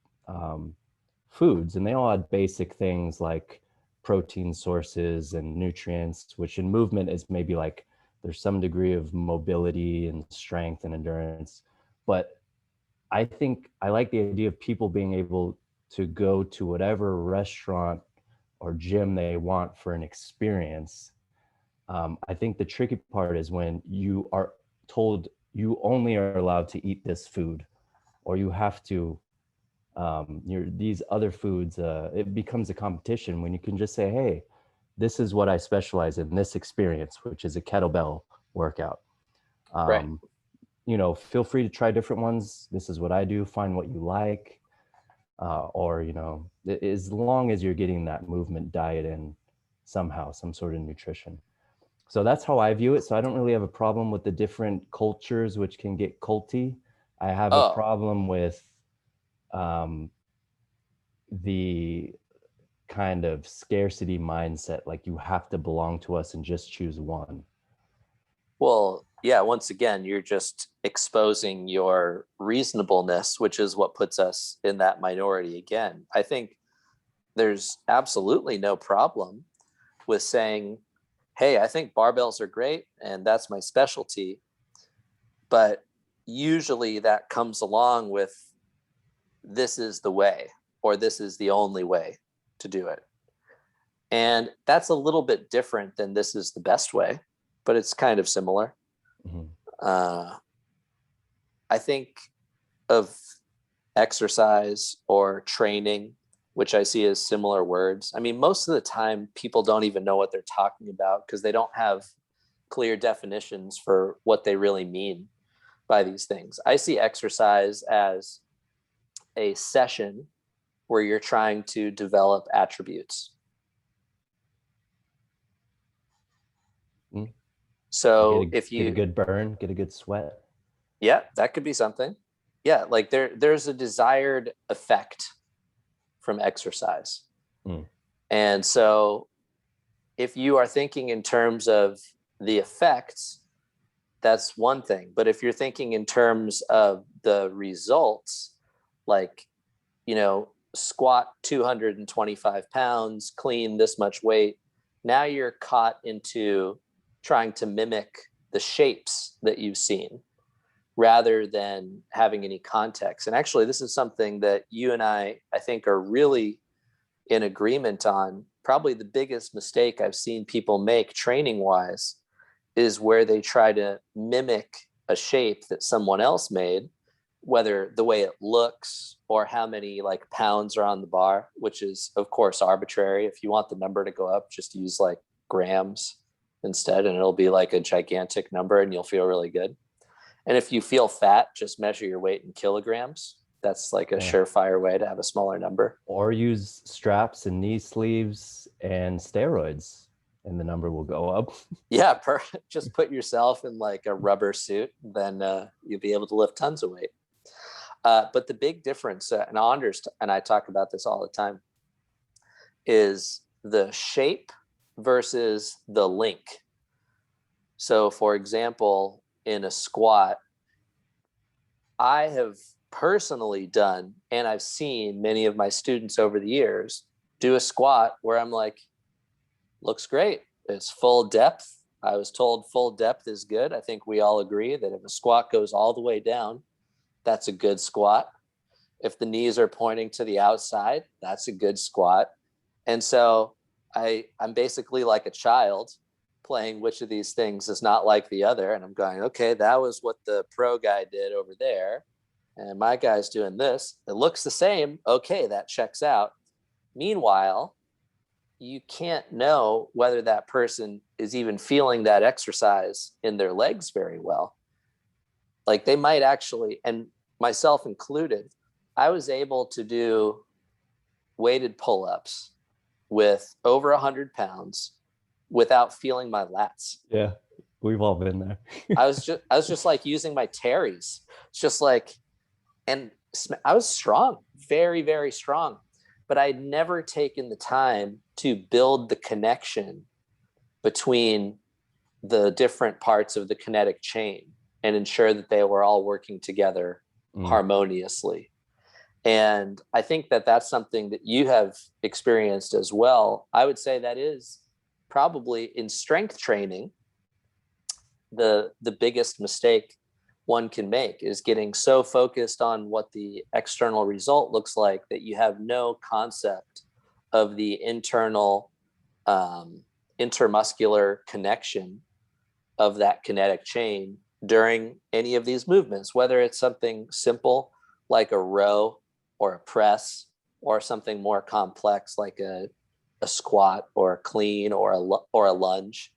foods, and they all had basic things like protein sources and nutrients, which in movement is maybe like there's some degree of mobility and strength and endurance. But I think I like the idea of people being able to go to whatever restaurant or gym they want for an experience. I think the tricky part is when you are told you only are allowed to eat this food, or you have to, these other foods, it becomes a competition when you can just say, hey, this is what I specialize in, this experience, which is a kettlebell workout. Right. Feel free to try different ones. This is what I do. Find what you like. Or, as long as you're getting that movement diet in somehow, some sort of nutrition. So that's how I view it. So I don't really have a problem with the different cultures, which can get culty. I have a problem with the kind of scarcity mindset, like you have to belong to us and just choose one. Well, yeah, once again, you're just exposing your reasonableness, which is what puts us in that minority again. I think there's absolutely no problem with saying, hey, I think barbells are great and that's my specialty. But usually that comes along with, this is the way, or this is the only way to do it. And that's a little bit different than this is the best way, but it's kind of similar. Mm-hmm. I think of exercise or training, which I see as similar words. I mean, most of the time people don't even know what they're talking about because they don't have clear definitions for what they really mean by these things. I see exercise as a session where you're trying to develop attributes. So if you get a good burn, get a good sweat. Yeah, that could be something. Yeah, like there's a desired effect from exercise. And so if you are thinking in terms of the effects, that's one thing. But if you're thinking in terms of the results, like, squat 225 pounds, clean this much weight, now you're caught into trying to mimic the shapes that you've seen rather than having any context. And actually, this is something that you and I think, are really in agreement on. Probably the biggest mistake I've seen people make training wise is where they try to mimic a shape that someone else made, whether the way it looks or how many like pounds are on the bar, which is of course arbitrary. If you want the number to go up, just use like grams instead, and it'll be like a gigantic number and you'll feel really good. And if you feel fat, just measure your weight in kilograms. That's like a surefire way to have a smaller number. Or use straps and knee sleeves and steroids, and the number will go up. Yeah, just put yourself in like a rubber suit, then you'll be able to lift tons of weight. But the big difference, and Anders and I talk about this all the time, is the shape versus the link. So, for example, in a squat, I have personally done, and I've seen many of my students over the years do a squat where I'm like, looks great. It's full depth. I was told full depth is good. I think we all agree that if a squat goes all the way down, that's a good squat. If the knees are pointing to the outside, that's a good squat. And so I'm basically like a child playing which of these things is not like the other. And I'm going, okay, that was what the pro guy did over there. And my guy's doing this. It looks the same. Okay, that checks out. Meanwhile, you can't know whether that person is even feeling that exercise in their legs very well. Like they might actually, and myself included, I was able to do weighted pull-ups with over 100 pounds without feeling my lats. Yeah, we've all been there. I was just like using my teres. It's just like, and I was strong, very, very strong, but I'd never taken the time to build the connection between the different parts of the kinetic chain and ensure that they were all working together harmoniously. And I think that that's something that you have experienced as well. I would say that is probably in strength training, the biggest mistake one can make is getting so focused on what the external result looks like that you have no concept of the internal intermuscular connection of that kinetic chain during any of these movements, whether it's something simple like a row or a press, or something more complex like a squat or a clean or a lunge.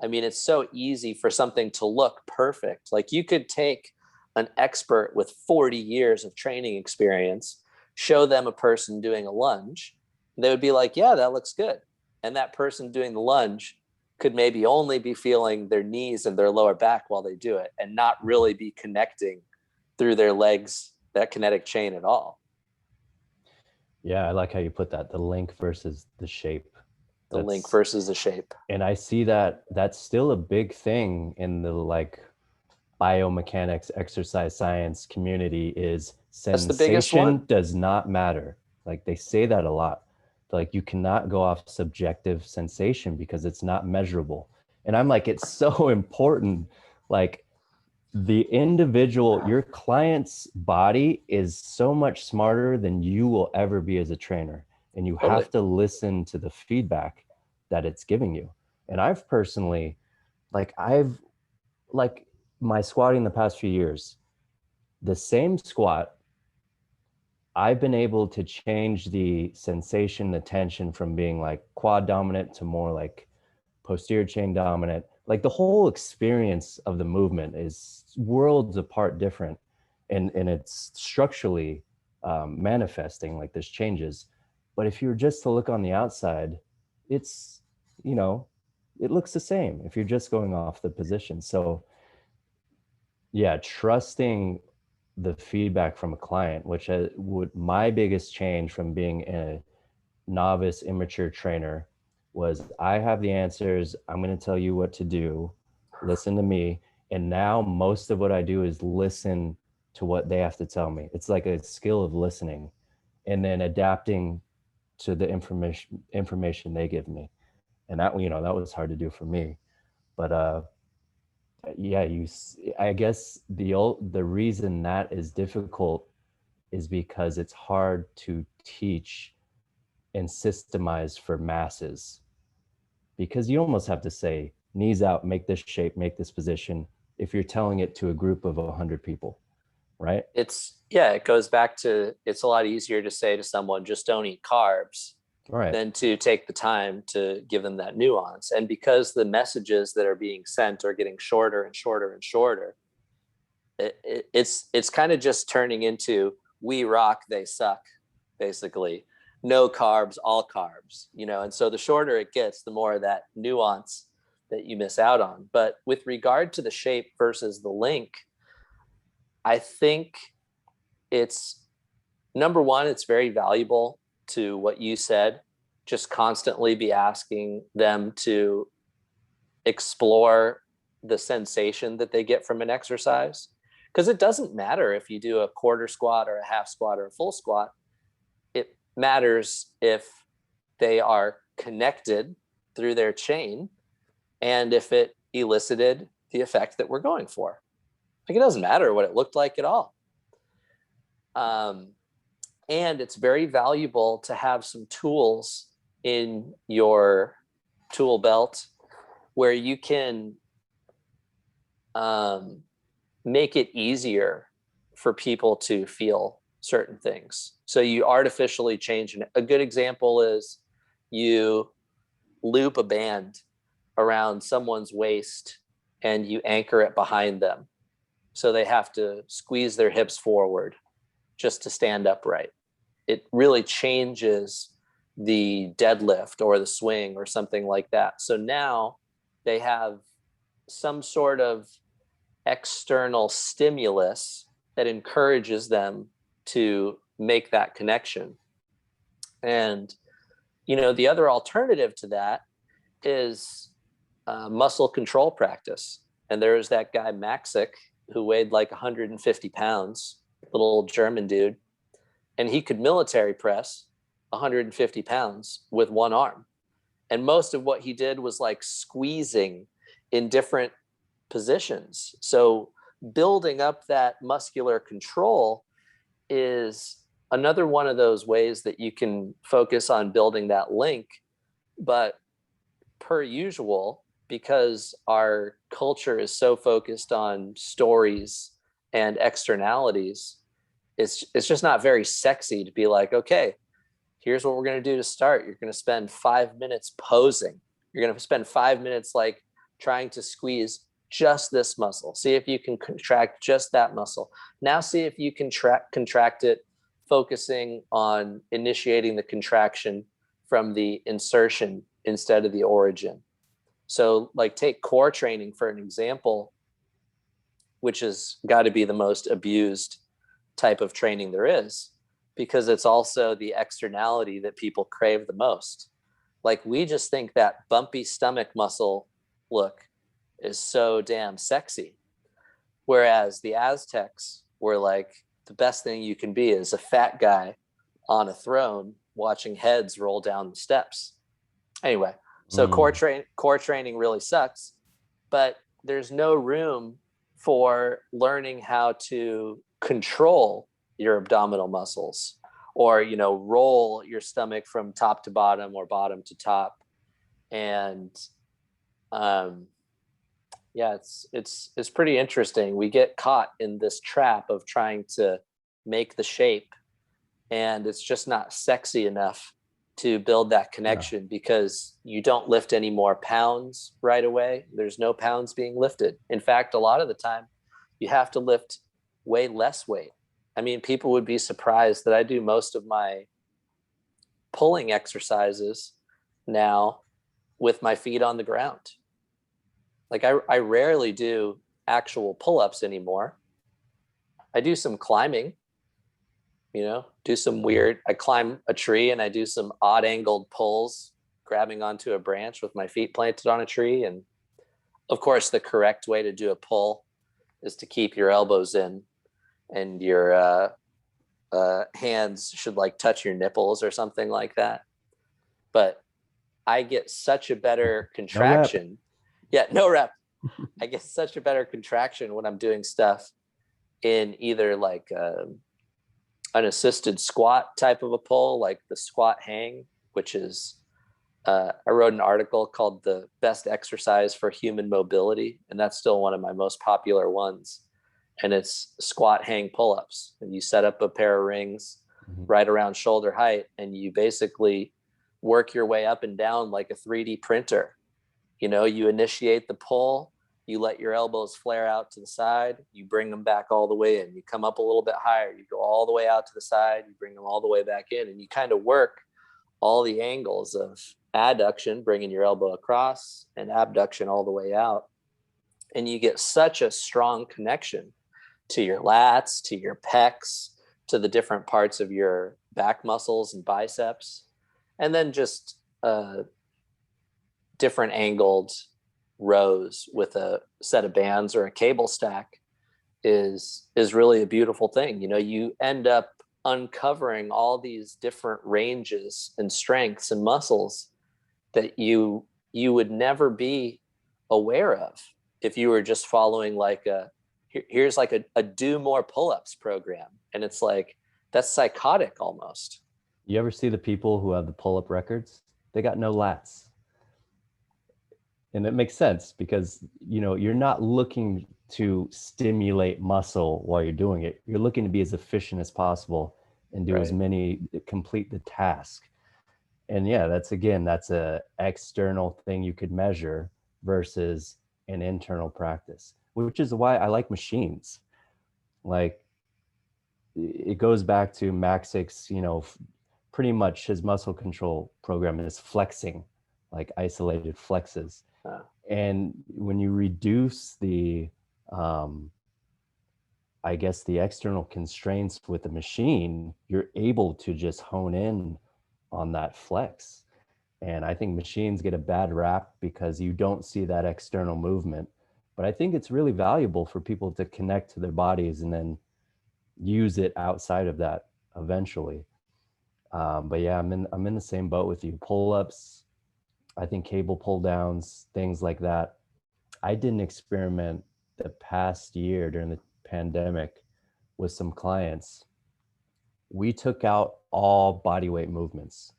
I mean, it's so easy for something to look perfect. Like you could take an expert with 40 years of training experience, show them a person doing a lunge, and they would be like, yeah, that looks good. And that person doing the lunge could maybe only be feeling their knees and their lower back while they do it and not really be connecting through their legs, that kinetic chain at all. Yeah, I like how you put that, the link versus the shape. The link versus the shape. And I see that that's still a big thing in the like biomechanics, exercise science community is sensation does not matter. Like they say that a lot. Like you cannot go off subjective sensation because it's not measurable. And I'm like, it's so important. Like the individual, your client's body is so much smarter than you will ever be as a trainer. And you have to listen to the feedback that it's giving you. And I've personally, like my squatting the past few years, the same squat, I've been able to change the sensation, the tension from being like quad dominant to more like posterior chain dominant. Like the whole experience of the movement is worlds apart different, and it's structurally manifesting, like there's changes. But if you were just to look on the outside, it's, it looks the same if you're just going off the position. So yeah, trusting the feedback from a client, which would my biggest change from being a novice, immature trainer was I have the answers. I'm going to tell you what to do. Listen to me. And now most of what I do is listen to what they have to tell me. It's like a skill of listening and then adapting to the information they give me. And that, you know, that was hard to do for me. But yeah, I guess the reason that is difficult is because it's hard to teach and systemize for masses, because you almost have to say knees out, make this shape, make this position, if you're telling it to a group of 100 people, right? It goes back to, it's a lot easier to say to someone, just don't eat carbs, Right. than to take the time to give them that nuance. And because the messages that are being sent are getting shorter and shorter and shorter, it's kind of just turning into we rock, they suck, basically. No carbs, all carbs, you know. And so the shorter it gets, the more of that nuance that you miss out on. But with regard to the shape versus the link, I think it's, number one, it's very valuable to what you said, just constantly be asking them to explore the sensation that they get from an exercise. Because it doesn't matter if you do a quarter squat or a half squat or a full squat. It matters if they are connected through their chain and if it elicited the effect that we're going for. Like, it doesn't matter what it looked like at all. And it's very valuable to have some tools in your tool belt where you can make it easier for people to feel certain things. So you artificially change. A good example is you loop a band around someone's waist and you anchor it behind them. So they have to squeeze their hips forward just to stand upright. It really changes the deadlift or the swing or something like that. So now they have some sort of external stimulus that encourages them to make that connection. And, you know, the other alternative to that is muscle control practice. And there's that guy Maxick who weighed like 150 pounds, little German dude, and he could military press 150 pounds with one arm. And most of what he did was like squeezing in different positions. So building up that muscular control is another one of those ways that you can focus on building that link. But per usual, because our culture is so focused on stories and externalities, it's just not very sexy to be like, okay, here's what we're going to do to start. You're going to spend 5 minutes posing. You're going to spend 5 minutes like trying to squeeze just this muscle. See if you can contract just that muscle. Now see if you can contract it, focusing on initiating the contraction from the insertion instead of the origin. So like take core training for an example, which has got to be the most abused type of training there is, because it's also the externality that people crave the most. Like, we just think that bumpy stomach muscle look is so damn sexy. Whereas the Aztecs were like, the best thing you can be is a fat guy on a throne watching heads roll down the steps. Anyway, so core training really sucks, but there's no room for learning how to control your abdominal muscles, or, you know, roll your stomach from top to bottom or bottom to top. And yeah, it's pretty interesting. We get caught in this trap of trying to make the shape, and it's just not sexy enough to build that connection, because you don't lift any more pounds right away. There's no pounds being lifted. In fact, a lot of the time you have to lift way less weight. I mean, people would be surprised that I do most of my pulling exercises now with my feet on the ground. Like, I rarely do actual pull-ups anymore. I do some climbing, you know, I climb a tree and I do some odd angled pulls, grabbing onto a branch with my feet planted on a tree. And of course, the correct way to do a pull is to keep your elbows in, and your hands should like touch your nipples or something like that. But I get such a better No rep. contraction. Yeah, no rep. I get such a better contraction when I'm doing stuff in either like an assisted squat type of a pull, like the squat hang, which is, I wrote an article called The Best Exercise for Human Mobility, and that's still one of my most popular ones. And it's squat hang pull-ups. And you set up a pair of rings right around shoulder height, and you basically work your way up and down like a 3D printer. You know, you initiate the pull, you let your elbows flare out to the side, you bring them back all the way in, you come up a little bit higher, you go all the way out to the side, you bring them all the way back in, and you kind of work all the angles of adduction, bringing your elbow across, and abduction all the way out. And you get such a strong connection to your lats, to your pecs, to the different parts of your back muscles and biceps. And then just different angled rows with a set of bands or a cable stack is really a beautiful thing. You know, you end up uncovering all these different ranges and strengths and muscles that you would never be aware of if you were just following like here's like a do more pull-ups program. And it's like, that's psychotic almost. You ever see the people who have the pull-up records? They got no lats. And it makes sense because, you know, you're not looking to stimulate muscle while you're doing it. You're looking to be as efficient as possible and do as many, complete the task. And yeah, that's a external thing you could measure versus an internal practice, which is why I like machines. Like, it goes back to Maxic's, you know, pretty much his muscle control program is flexing, like isolated flexes. And when you reduce the, I guess, the external constraints with the machine, you're able to just hone in on that flex. And I think machines get a bad rap because you don't see that external movement. But I think it's really valuable for people to connect to their bodies and then use it outside of that eventually. But yeah, I'm in the same boat with you. Pull-ups, I think cable pull downs, things like that. I did an experiment the past year during the pandemic with some clients. We took out all body weight movements,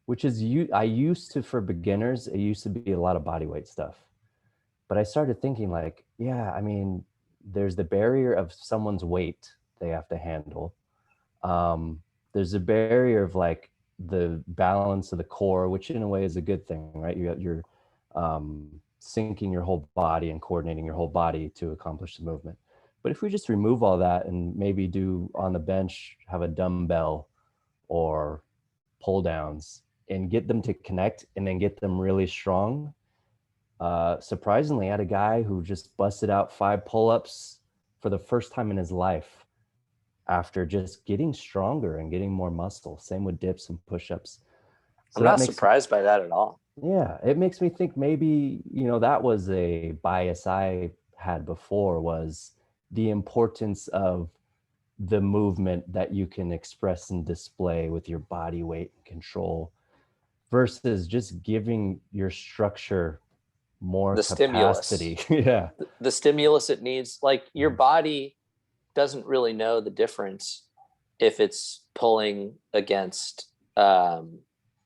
which is I used to, for beginners, it used to be a lot of body weight stuff. But I started thinking like, yeah, I mean, there's the barrier of someone's weight they have to handle. There's a barrier of like the balance of the core, which in a way is a good thing, right? You're syncing your whole body and coordinating your whole body to accomplish the movement. But if we just remove all that and maybe do on the bench, have a dumbbell or pull downs and get them to connect and then get them really strong. Surprisingly, I had a guy who just busted out 5 pull-ups for the first time in his life after just getting stronger and getting more muscle. Same with dips and push-ups. So I'm not surprised by that at all. Yeah, it makes me think maybe, you know, that was a bias I had before, was the importance of the movement that you can express and display with your body weight and control versus just giving your structure more the capacity. Stimulus. Yeah. The stimulus it needs. Like, your body doesn't really know the difference if it's pulling against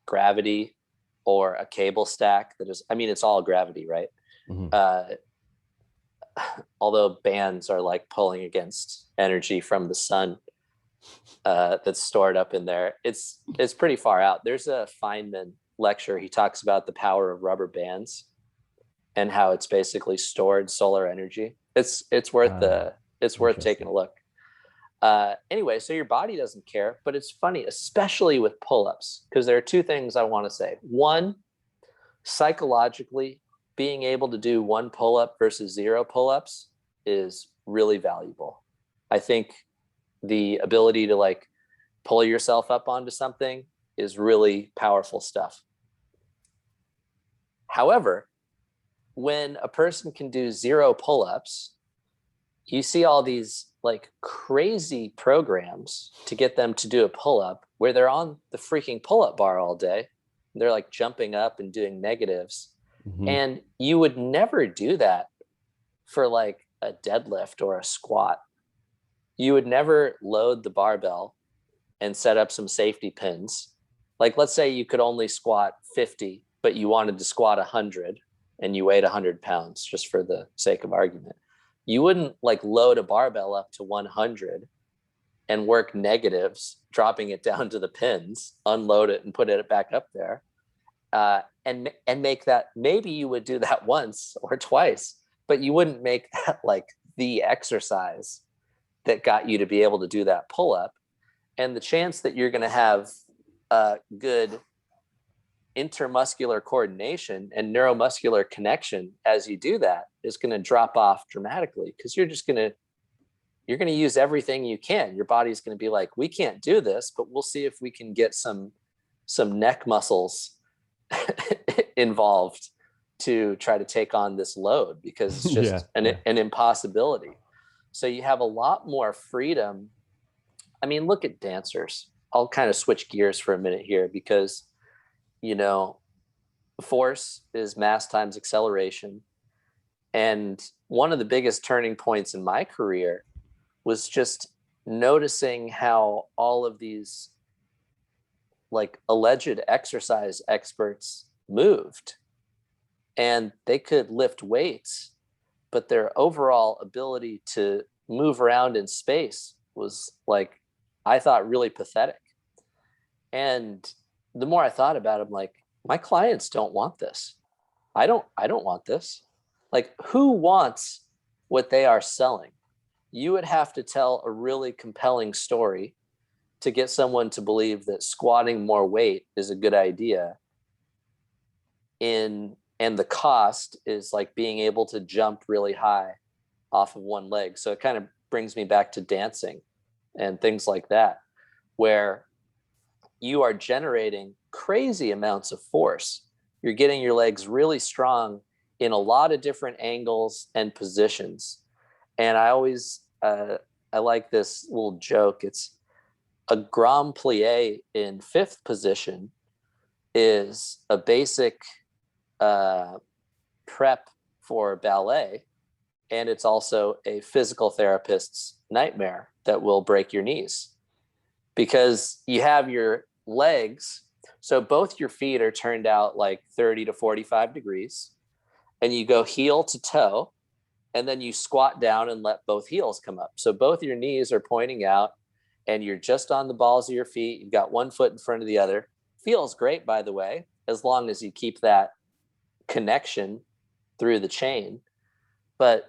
gravity or a cable stack that is, I mean, it's all gravity, right? Although bands are like pulling against energy from the sun that's stored up in there. It's pretty far out. There's a Feynman lecture. He talks about the power of rubber bands and how it's basically stored solar energy. It's worth taking a look. Anyway, so your body doesn't care, but it's funny, especially with pull-ups, because there are 2 things I want to say. One, psychologically, being able to do 1 pull-up versus 0 pull-ups is really valuable. I think the ability to like pull yourself up onto something is really powerful stuff. However, when a person can do 0 pull-ups, you see all these like crazy programs to get them to do a pull-up where they're on the freaking pull-up bar all day. They're like jumping up and doing negatives. Mm-hmm. And you would never do that for like a deadlift or a squat. You would never load the barbell and set up some safety pins. Like, let's say you could only squat 50, but you wanted to squat 100 and you weighed 100 pounds, just for the sake of argument. You wouldn't like load a barbell up to 100 and work negatives, dropping it down to the pins, unload it and put it back up there. And make that, maybe you would do that once or twice, but you wouldn't make that like the exercise that got you to be able to do that pull up. And the chance that you're going to have good intermuscular coordination and neuromuscular connection as you do that is going to drop off dramatically, because you're going to use everything you can. Your body's going to be like, we can't do this, but we'll see if we can get some neck muscles involved to try to take on this load, because it's just an impossibility. So you have a lot more freedom. I mean, look at dancers. I'll kind of switch gears for a minute here, because, you know, force is mass times acceleration. And one of the biggest turning points in my career was just noticing how all of these like alleged exercise experts moved, and they could lift weights, but their overall ability to move around in space was like, I thought, really pathetic. And the more I thought about it, I'm like, my clients don't want this. I don't want this. Like, who wants what they are selling? You would have to tell a really compelling story to get someone to believe that squatting more weight is a good idea. And the cost is like being able to jump really high off of one leg. So it kind of brings me back to dancing and things like that, where you are generating crazy amounts of force. You're getting your legs really strong in a lot of different angles and positions. And I always, I like this little joke. It's a grand plie in 5th position is a basic prep for ballet. And it's also a physical therapist's nightmare that will break your knees, because you have your legs. So both your feet are turned out like 30 to 45 degrees, and you go heel to toe, and then you squat down and let both heels come up. So both your knees are pointing out, and you're just on the balls of your feet. You've got one foot in front of the other. Feels great, by the way, as long as you keep that connection through the chain. But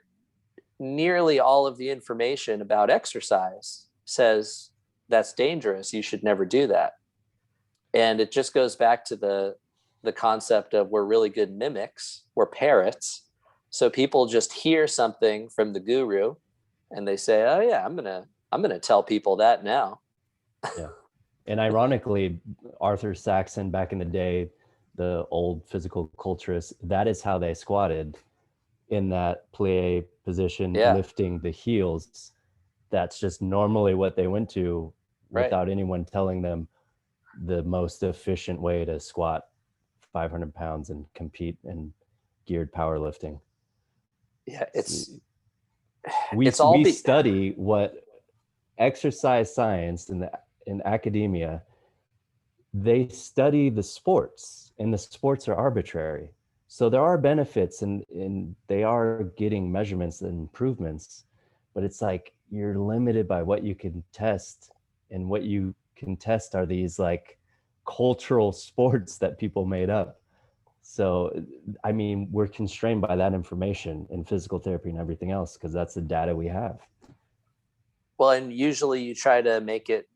nearly all of the information about exercise says that's dangerous. You should never do that. And it just goes back to the concept of, we're really good mimics. We're parrots. So people just hear something from the guru and they say, oh yeah, I'm going to tell people that now. Yeah. And ironically, Arthur Saxon back in the day, the old physical culturists, that is how they squatted, in that plie position, lifting the heels. That's just normally what they went to, without anyone telling them the most efficient way to squat 500 pounds and compete in geared powerlifting. Yeah, we study what exercise science in academia, they study the sports, and the sports are arbitrary. So there are benefits, and they are getting measurements and improvements, but it's like you're limited by what you can test, and what you can test are these like cultural sports that people made up. So, I mean, we're constrained by that information in physical therapy and everything else, because that's the data we have. Well, and usually you try to make it,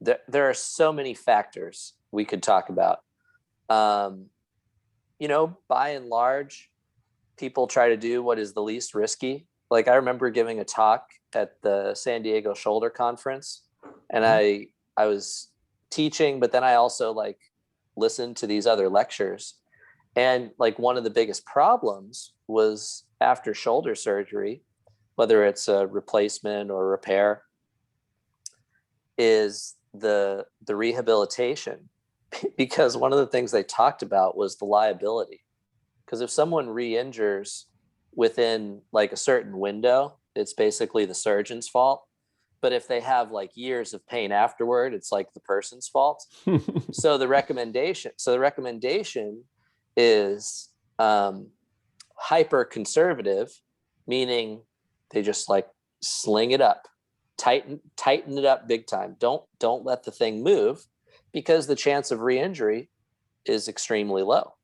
there are so many factors we could talk about. You know, by and large, people try to do what is the least risky. Like, I remember giving a talk at the San Diego Shoulder Conference, and I was teaching, but then I also like listened to these other lectures. And like one of the biggest problems was after shoulder surgery, whether it's a replacement or repair, is the rehabilitation. Because one of the things they talked about was the liability. Because if someone re-injures within like a certain window, it's basically the surgeon's fault. But if they have like years of pain afterward, it's like the person's fault. So the recommendation is hyper conservative, meaning they just like sling it up, tighten it up big time. Don't let the thing move, because the chance of re-injury is extremely low.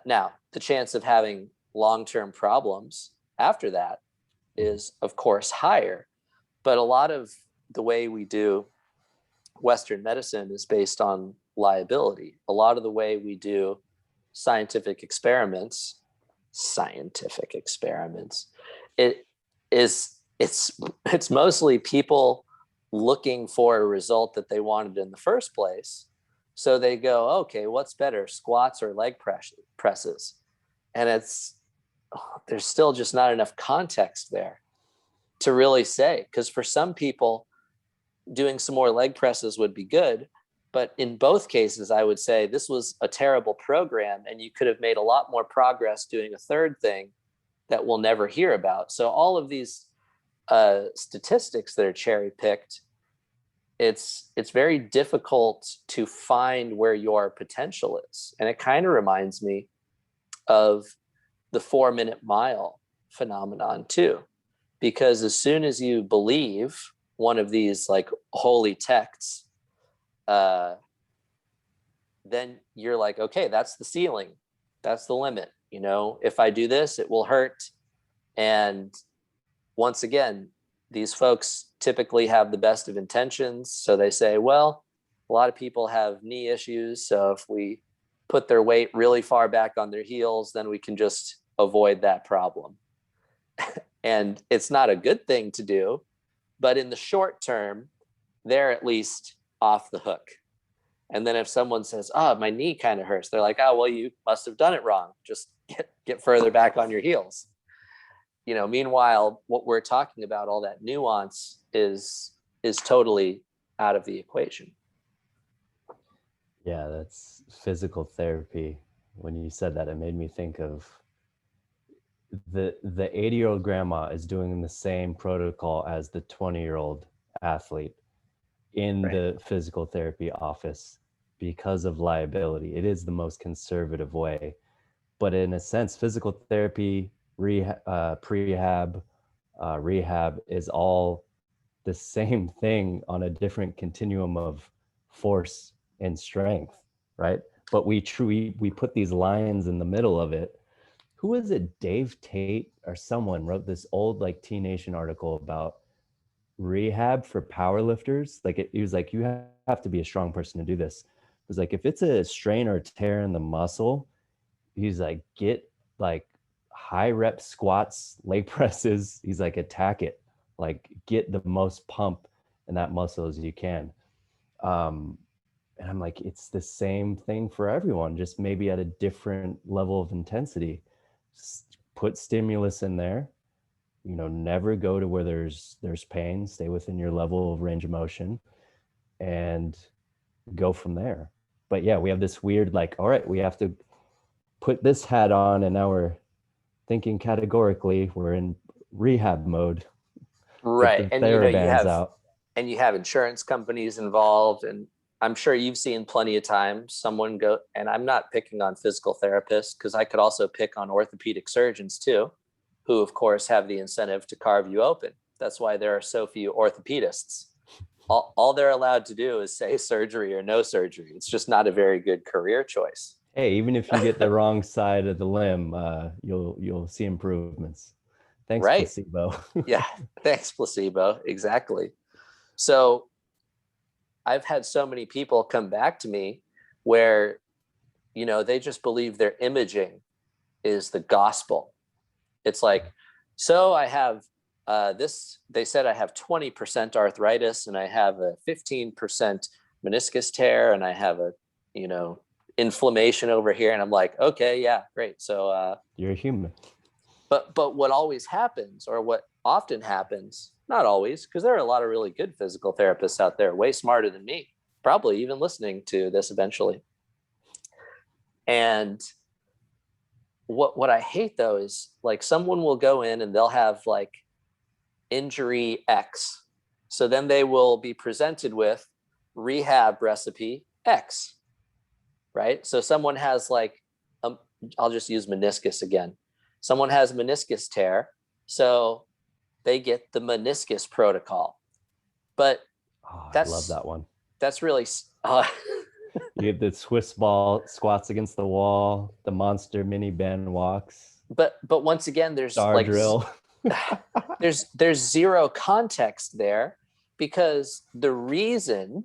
Now, the chance of having long-term problems after that is, of course, higher. But a lot of the way we do Western medicine is based on liability. A lot of the way we do scientific experiments, it is it's mostly people looking for a result that they wanted in the first place. So they go, okay, what's better, squats or leg presses? And there's still just not enough context there to really say, because for some people, doing some more leg presses would be good. But in both cases, I would say this was a terrible program, and you could have made a lot more progress doing a third thing that we'll never hear about. So all of these statistics that are cherry picked, it's very difficult to find where your potential is. And it kind of reminds me of the 4-minute mile phenomenon too, because as soon as you believe one of these like holy texts, then you're like, okay, that's the ceiling, that's the limit. If I do this, it will hurt. And once again, these folks typically have the best of intentions. So they say, well, a lot of people have knee issues, so if we put their weight really far back on their heels, then we can just avoid that problem. And it's not a good thing to do, but in the short term, they're at least off the hook. And then if someone says, oh, my knee kind of hurts, they're like, oh, well, you must have done it wrong. Just get further back on your heels. Meanwhile, what we're talking about, all that nuance, is totally out of the equation. Yeah, that's physical therapy. When you said that, it made me think of the 80-year-old grandma is doing the same protocol as the 20-year-old athlete in the physical therapy office because of liability. It is the most conservative way. But in a sense, physical therapy, prehab, rehab is all the same thing on a different continuum of force and strength, right? But we put these lines in the middle of it. Who was it? Dave Tate or someone wrote this old like T Nation article about rehab for powerlifters. Like he was like, you have to be a strong person to do this. It was like, if it's a strain or tear in the muscle, he's like, get like high rep squats, leg presses. He's like, attack it, like get the most pump in that muscle as you can. And I'm like, it's the same thing for everyone, just maybe at a different level of intensity. Just put stimulus in there, never go to where there's pain, stay within your level of range of motion and go from there. But yeah, we have this weird, like, all right, we have to put this hat on and now we're thinking categorically, we're in rehab mode. Right. And you have insurance companies involved, and I'm sure you've seen plenty of times someone go, and I'm not picking on physical therapists because I could also pick on orthopedic surgeons too, who of course have the incentive to carve you open. That's why there are so few orthopedists. All they're allowed to do is say surgery or no surgery. It's just not a very good career choice. Hey, even if you get the wrong side of the limb, you'll see improvements. Thanks, right. Placebo. Yeah, thanks, placebo. Exactly. So I've had so many people come back to me where, they just believe their imaging is the gospel. It's like, so I have they said I have 20% arthritis and I have a 15% meniscus tear and I have a, inflammation over here, and I'm like, okay, yeah, great. So You're a human. but what always happens, or what often happens, not always, because there are a lot of really good physical therapists out there, way smarter than me, probably even listening to this eventually. And what I hate though is like someone will go in and they'll have like injury X. So then they will be presented with rehab recipe X, right? So someone has like, I'll just use meniscus again. Someone has meniscus tear, so they get the meniscus protocol. But I love that's that one. that's really You get the Swiss ball squats against the wall, the monster mini band walks, but once again, there's star like drill. there's zero context there, because the reason,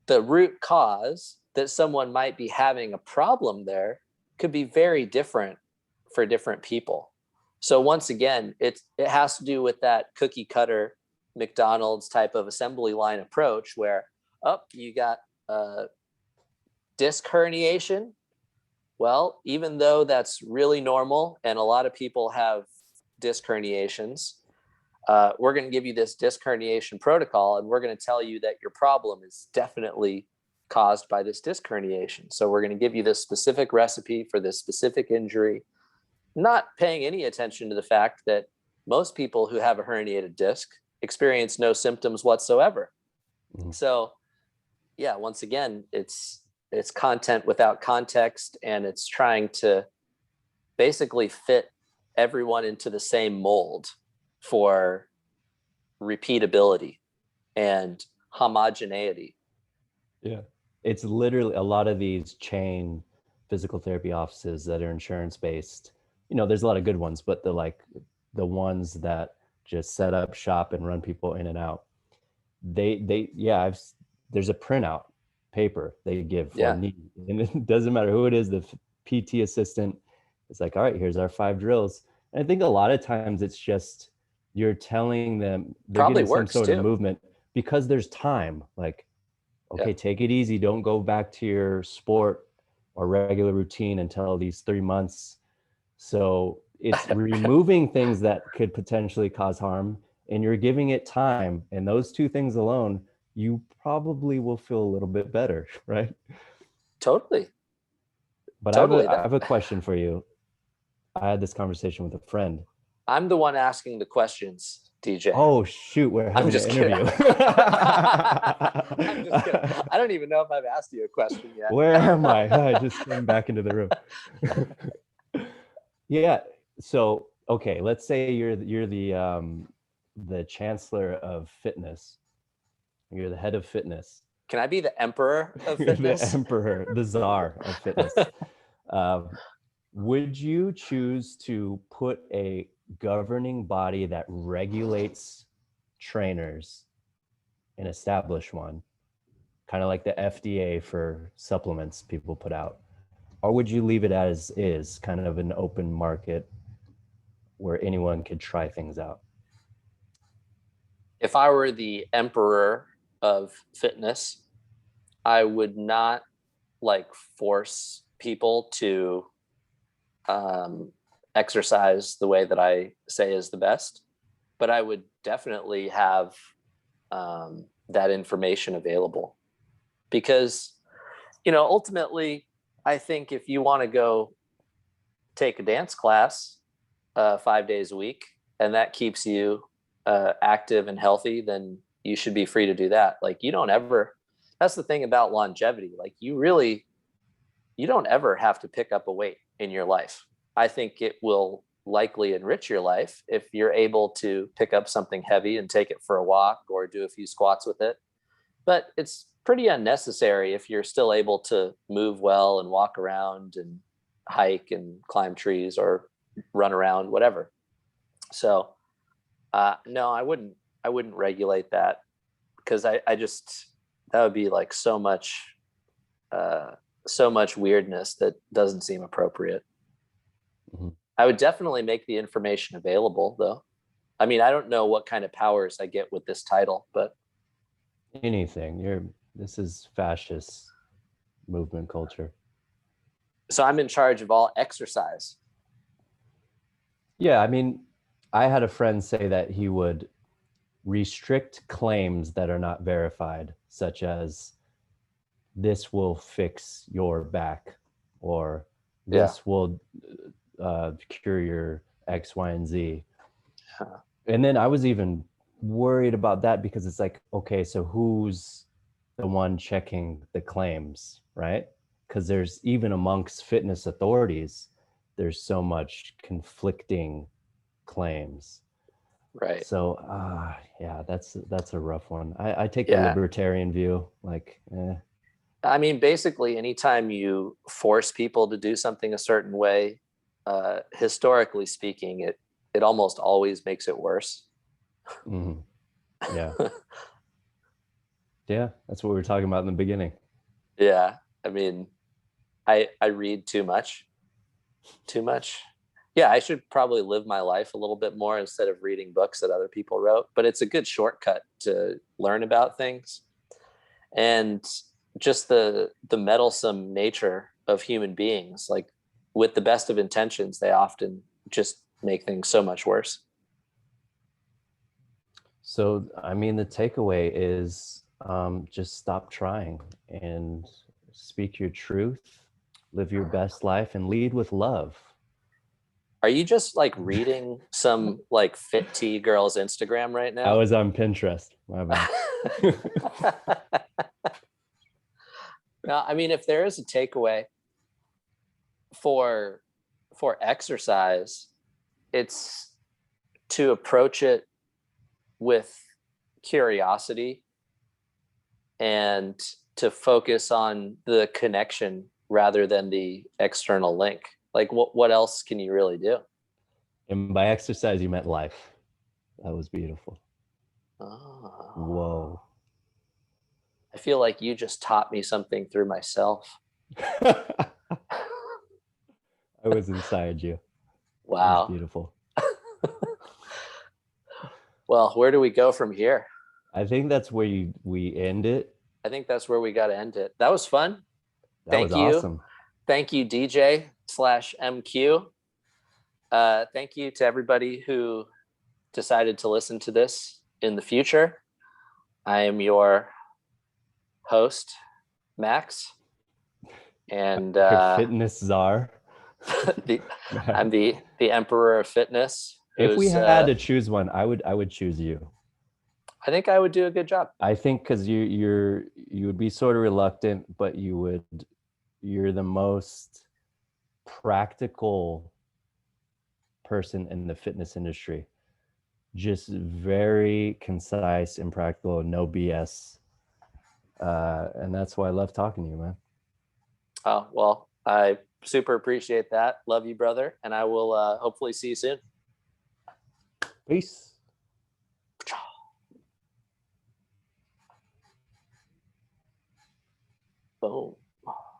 the root cause that someone might be having a problem there could be very different for different people. So once again, it has to do with that cookie cutter McDonald's type of assembly line approach where, you got disc herniation. Well, even though that's really normal and a lot of people have disc herniations, we're going to give you this disc herniation protocol, and we're going to tell you that your problem is definitely caused by this disc herniation. So we're going to give you this specific recipe for this specific injury, not paying any attention to the fact that most people who have a herniated disc experience no symptoms whatsoever. Mm-hmm. So yeah, once again, it's content without context, and it's trying to basically fit everyone into the same mold for repeatability and homogeneity. Yeah. It's literally a lot of these chain physical therapy offices that are insurance based. There's a lot of good ones, but the ones that just set up shop and run people in and out, there's a printout paper they give for knee, and it doesn't matter who it is. The PT assistant is like, all right, here's our 5 drills. And I think a lot of times it's just you're telling them they're probably getting some sort too. of movement because there's time. Like, okay, take it easy. Don't go back to your sport or regular routine until these 3 months. So it's removing things that could potentially cause harm, and you're giving it time. And those 2 things alone, you probably will feel a little bit better, right? Totally. But I have a question for you. I had this conversation with a friend. I'm the one asking the questions, DJ. Oh, shoot. We're having an interview. I'm just kidding. I don't even know if I've asked you a question yet. Where am I? I just came back into the room. Yeah. So, okay, let's say you're the chancellor of fitness. You're the head of fitness. Can I be the emperor of fitness? The emperor, the czar of fitness. Would you choose to put a governing body that regulates trainers and establish one, kind of like the FDA for supplements people put out? Or would you leave it as is, kind of an open market where anyone could try things out? If I were the emperor of fitness, I would not force people to exercise the way that I say is the best, but I would definitely have that information available, because ultimately I think if you want to go take a dance class 5 days a week and that keeps you active and healthy, then you should be free to do that. You don't ever, that's the thing about longevity. You don't ever have to pick up a weight in your life. I think it will likely enrich your life if you're able to pick up something heavy and take it for a walk or do a few squats with it. But it's pretty unnecessary if you're still able to move well and walk around and hike and climb trees or run around, whatever. So no, I wouldn't regulate that, because I just, that would be so much weirdness that doesn't seem appropriate. Mm-hmm. I would definitely make the information available, though. I mean, I don't know what kind of powers I get with this title, but anything. This is fascist. movement culture. So I'm in charge of all exercise. Yeah, I mean, I had a friend say that he would restrict claims that are not verified, such as this will fix your back, or Yeah. this will cure your X, Y, and Z. Huh. And then I was even worried about that because it's like, okay, so who's the one checking the claims, right? Because there's even amongst fitness authorities, there's so much conflicting claims. Right. So yeah, that's a rough one. I take the Yeah. libertarian view, like I mean, basically, anytime you force people to do something a certain way, historically speaking, it almost always makes it worse. mhm. Yeah. Yeah, that's what we were talking about in the beginning. Yeah. I mean, I read too much. Too much. Yeah, I should probably live my life a little bit more instead of reading books that other people wrote, but it's a good shortcut to learn about things. And just the meddlesome nature of human beings, like with the best of intentions, they often just make things so much worse. So, I mean, the takeaway is just stop trying and speak your truth, live your best life, and lead with love. Are you just like reading some like fit tea girl's Instagram right I now? was on Pinterest. My bad. Now, I mean, if there is a takeaway for exercise, it's to approach it with curiosity and to focus on the connection rather than the external link. Like what else can you really do? And by exercise, you meant life. That was beautiful. Oh, Whoa. I feel like you just taught me something through myself. I was inside you. That was Wow. beautiful. Well, where do we go from here? I think that's where we end it. I think that's where we got to end it. That was fun. That was Thank you. awesome. Thank you, DJ/MQ. Thank you to everybody who decided to listen to this in the future. I am your host, Max, and Your fitness czar. I'm the emperor of fitness. If we Who's had to choose one, I would choose you. I think I would do a good job. I think because you would be sort of reluctant, but you're the most practical person in the fitness industry. Just very concise and practical, no BS. And that's why I love talking to you, man. Oh, well, I super appreciate that. Love you, brother. And I will hopefully see you soon. Peace. Boom.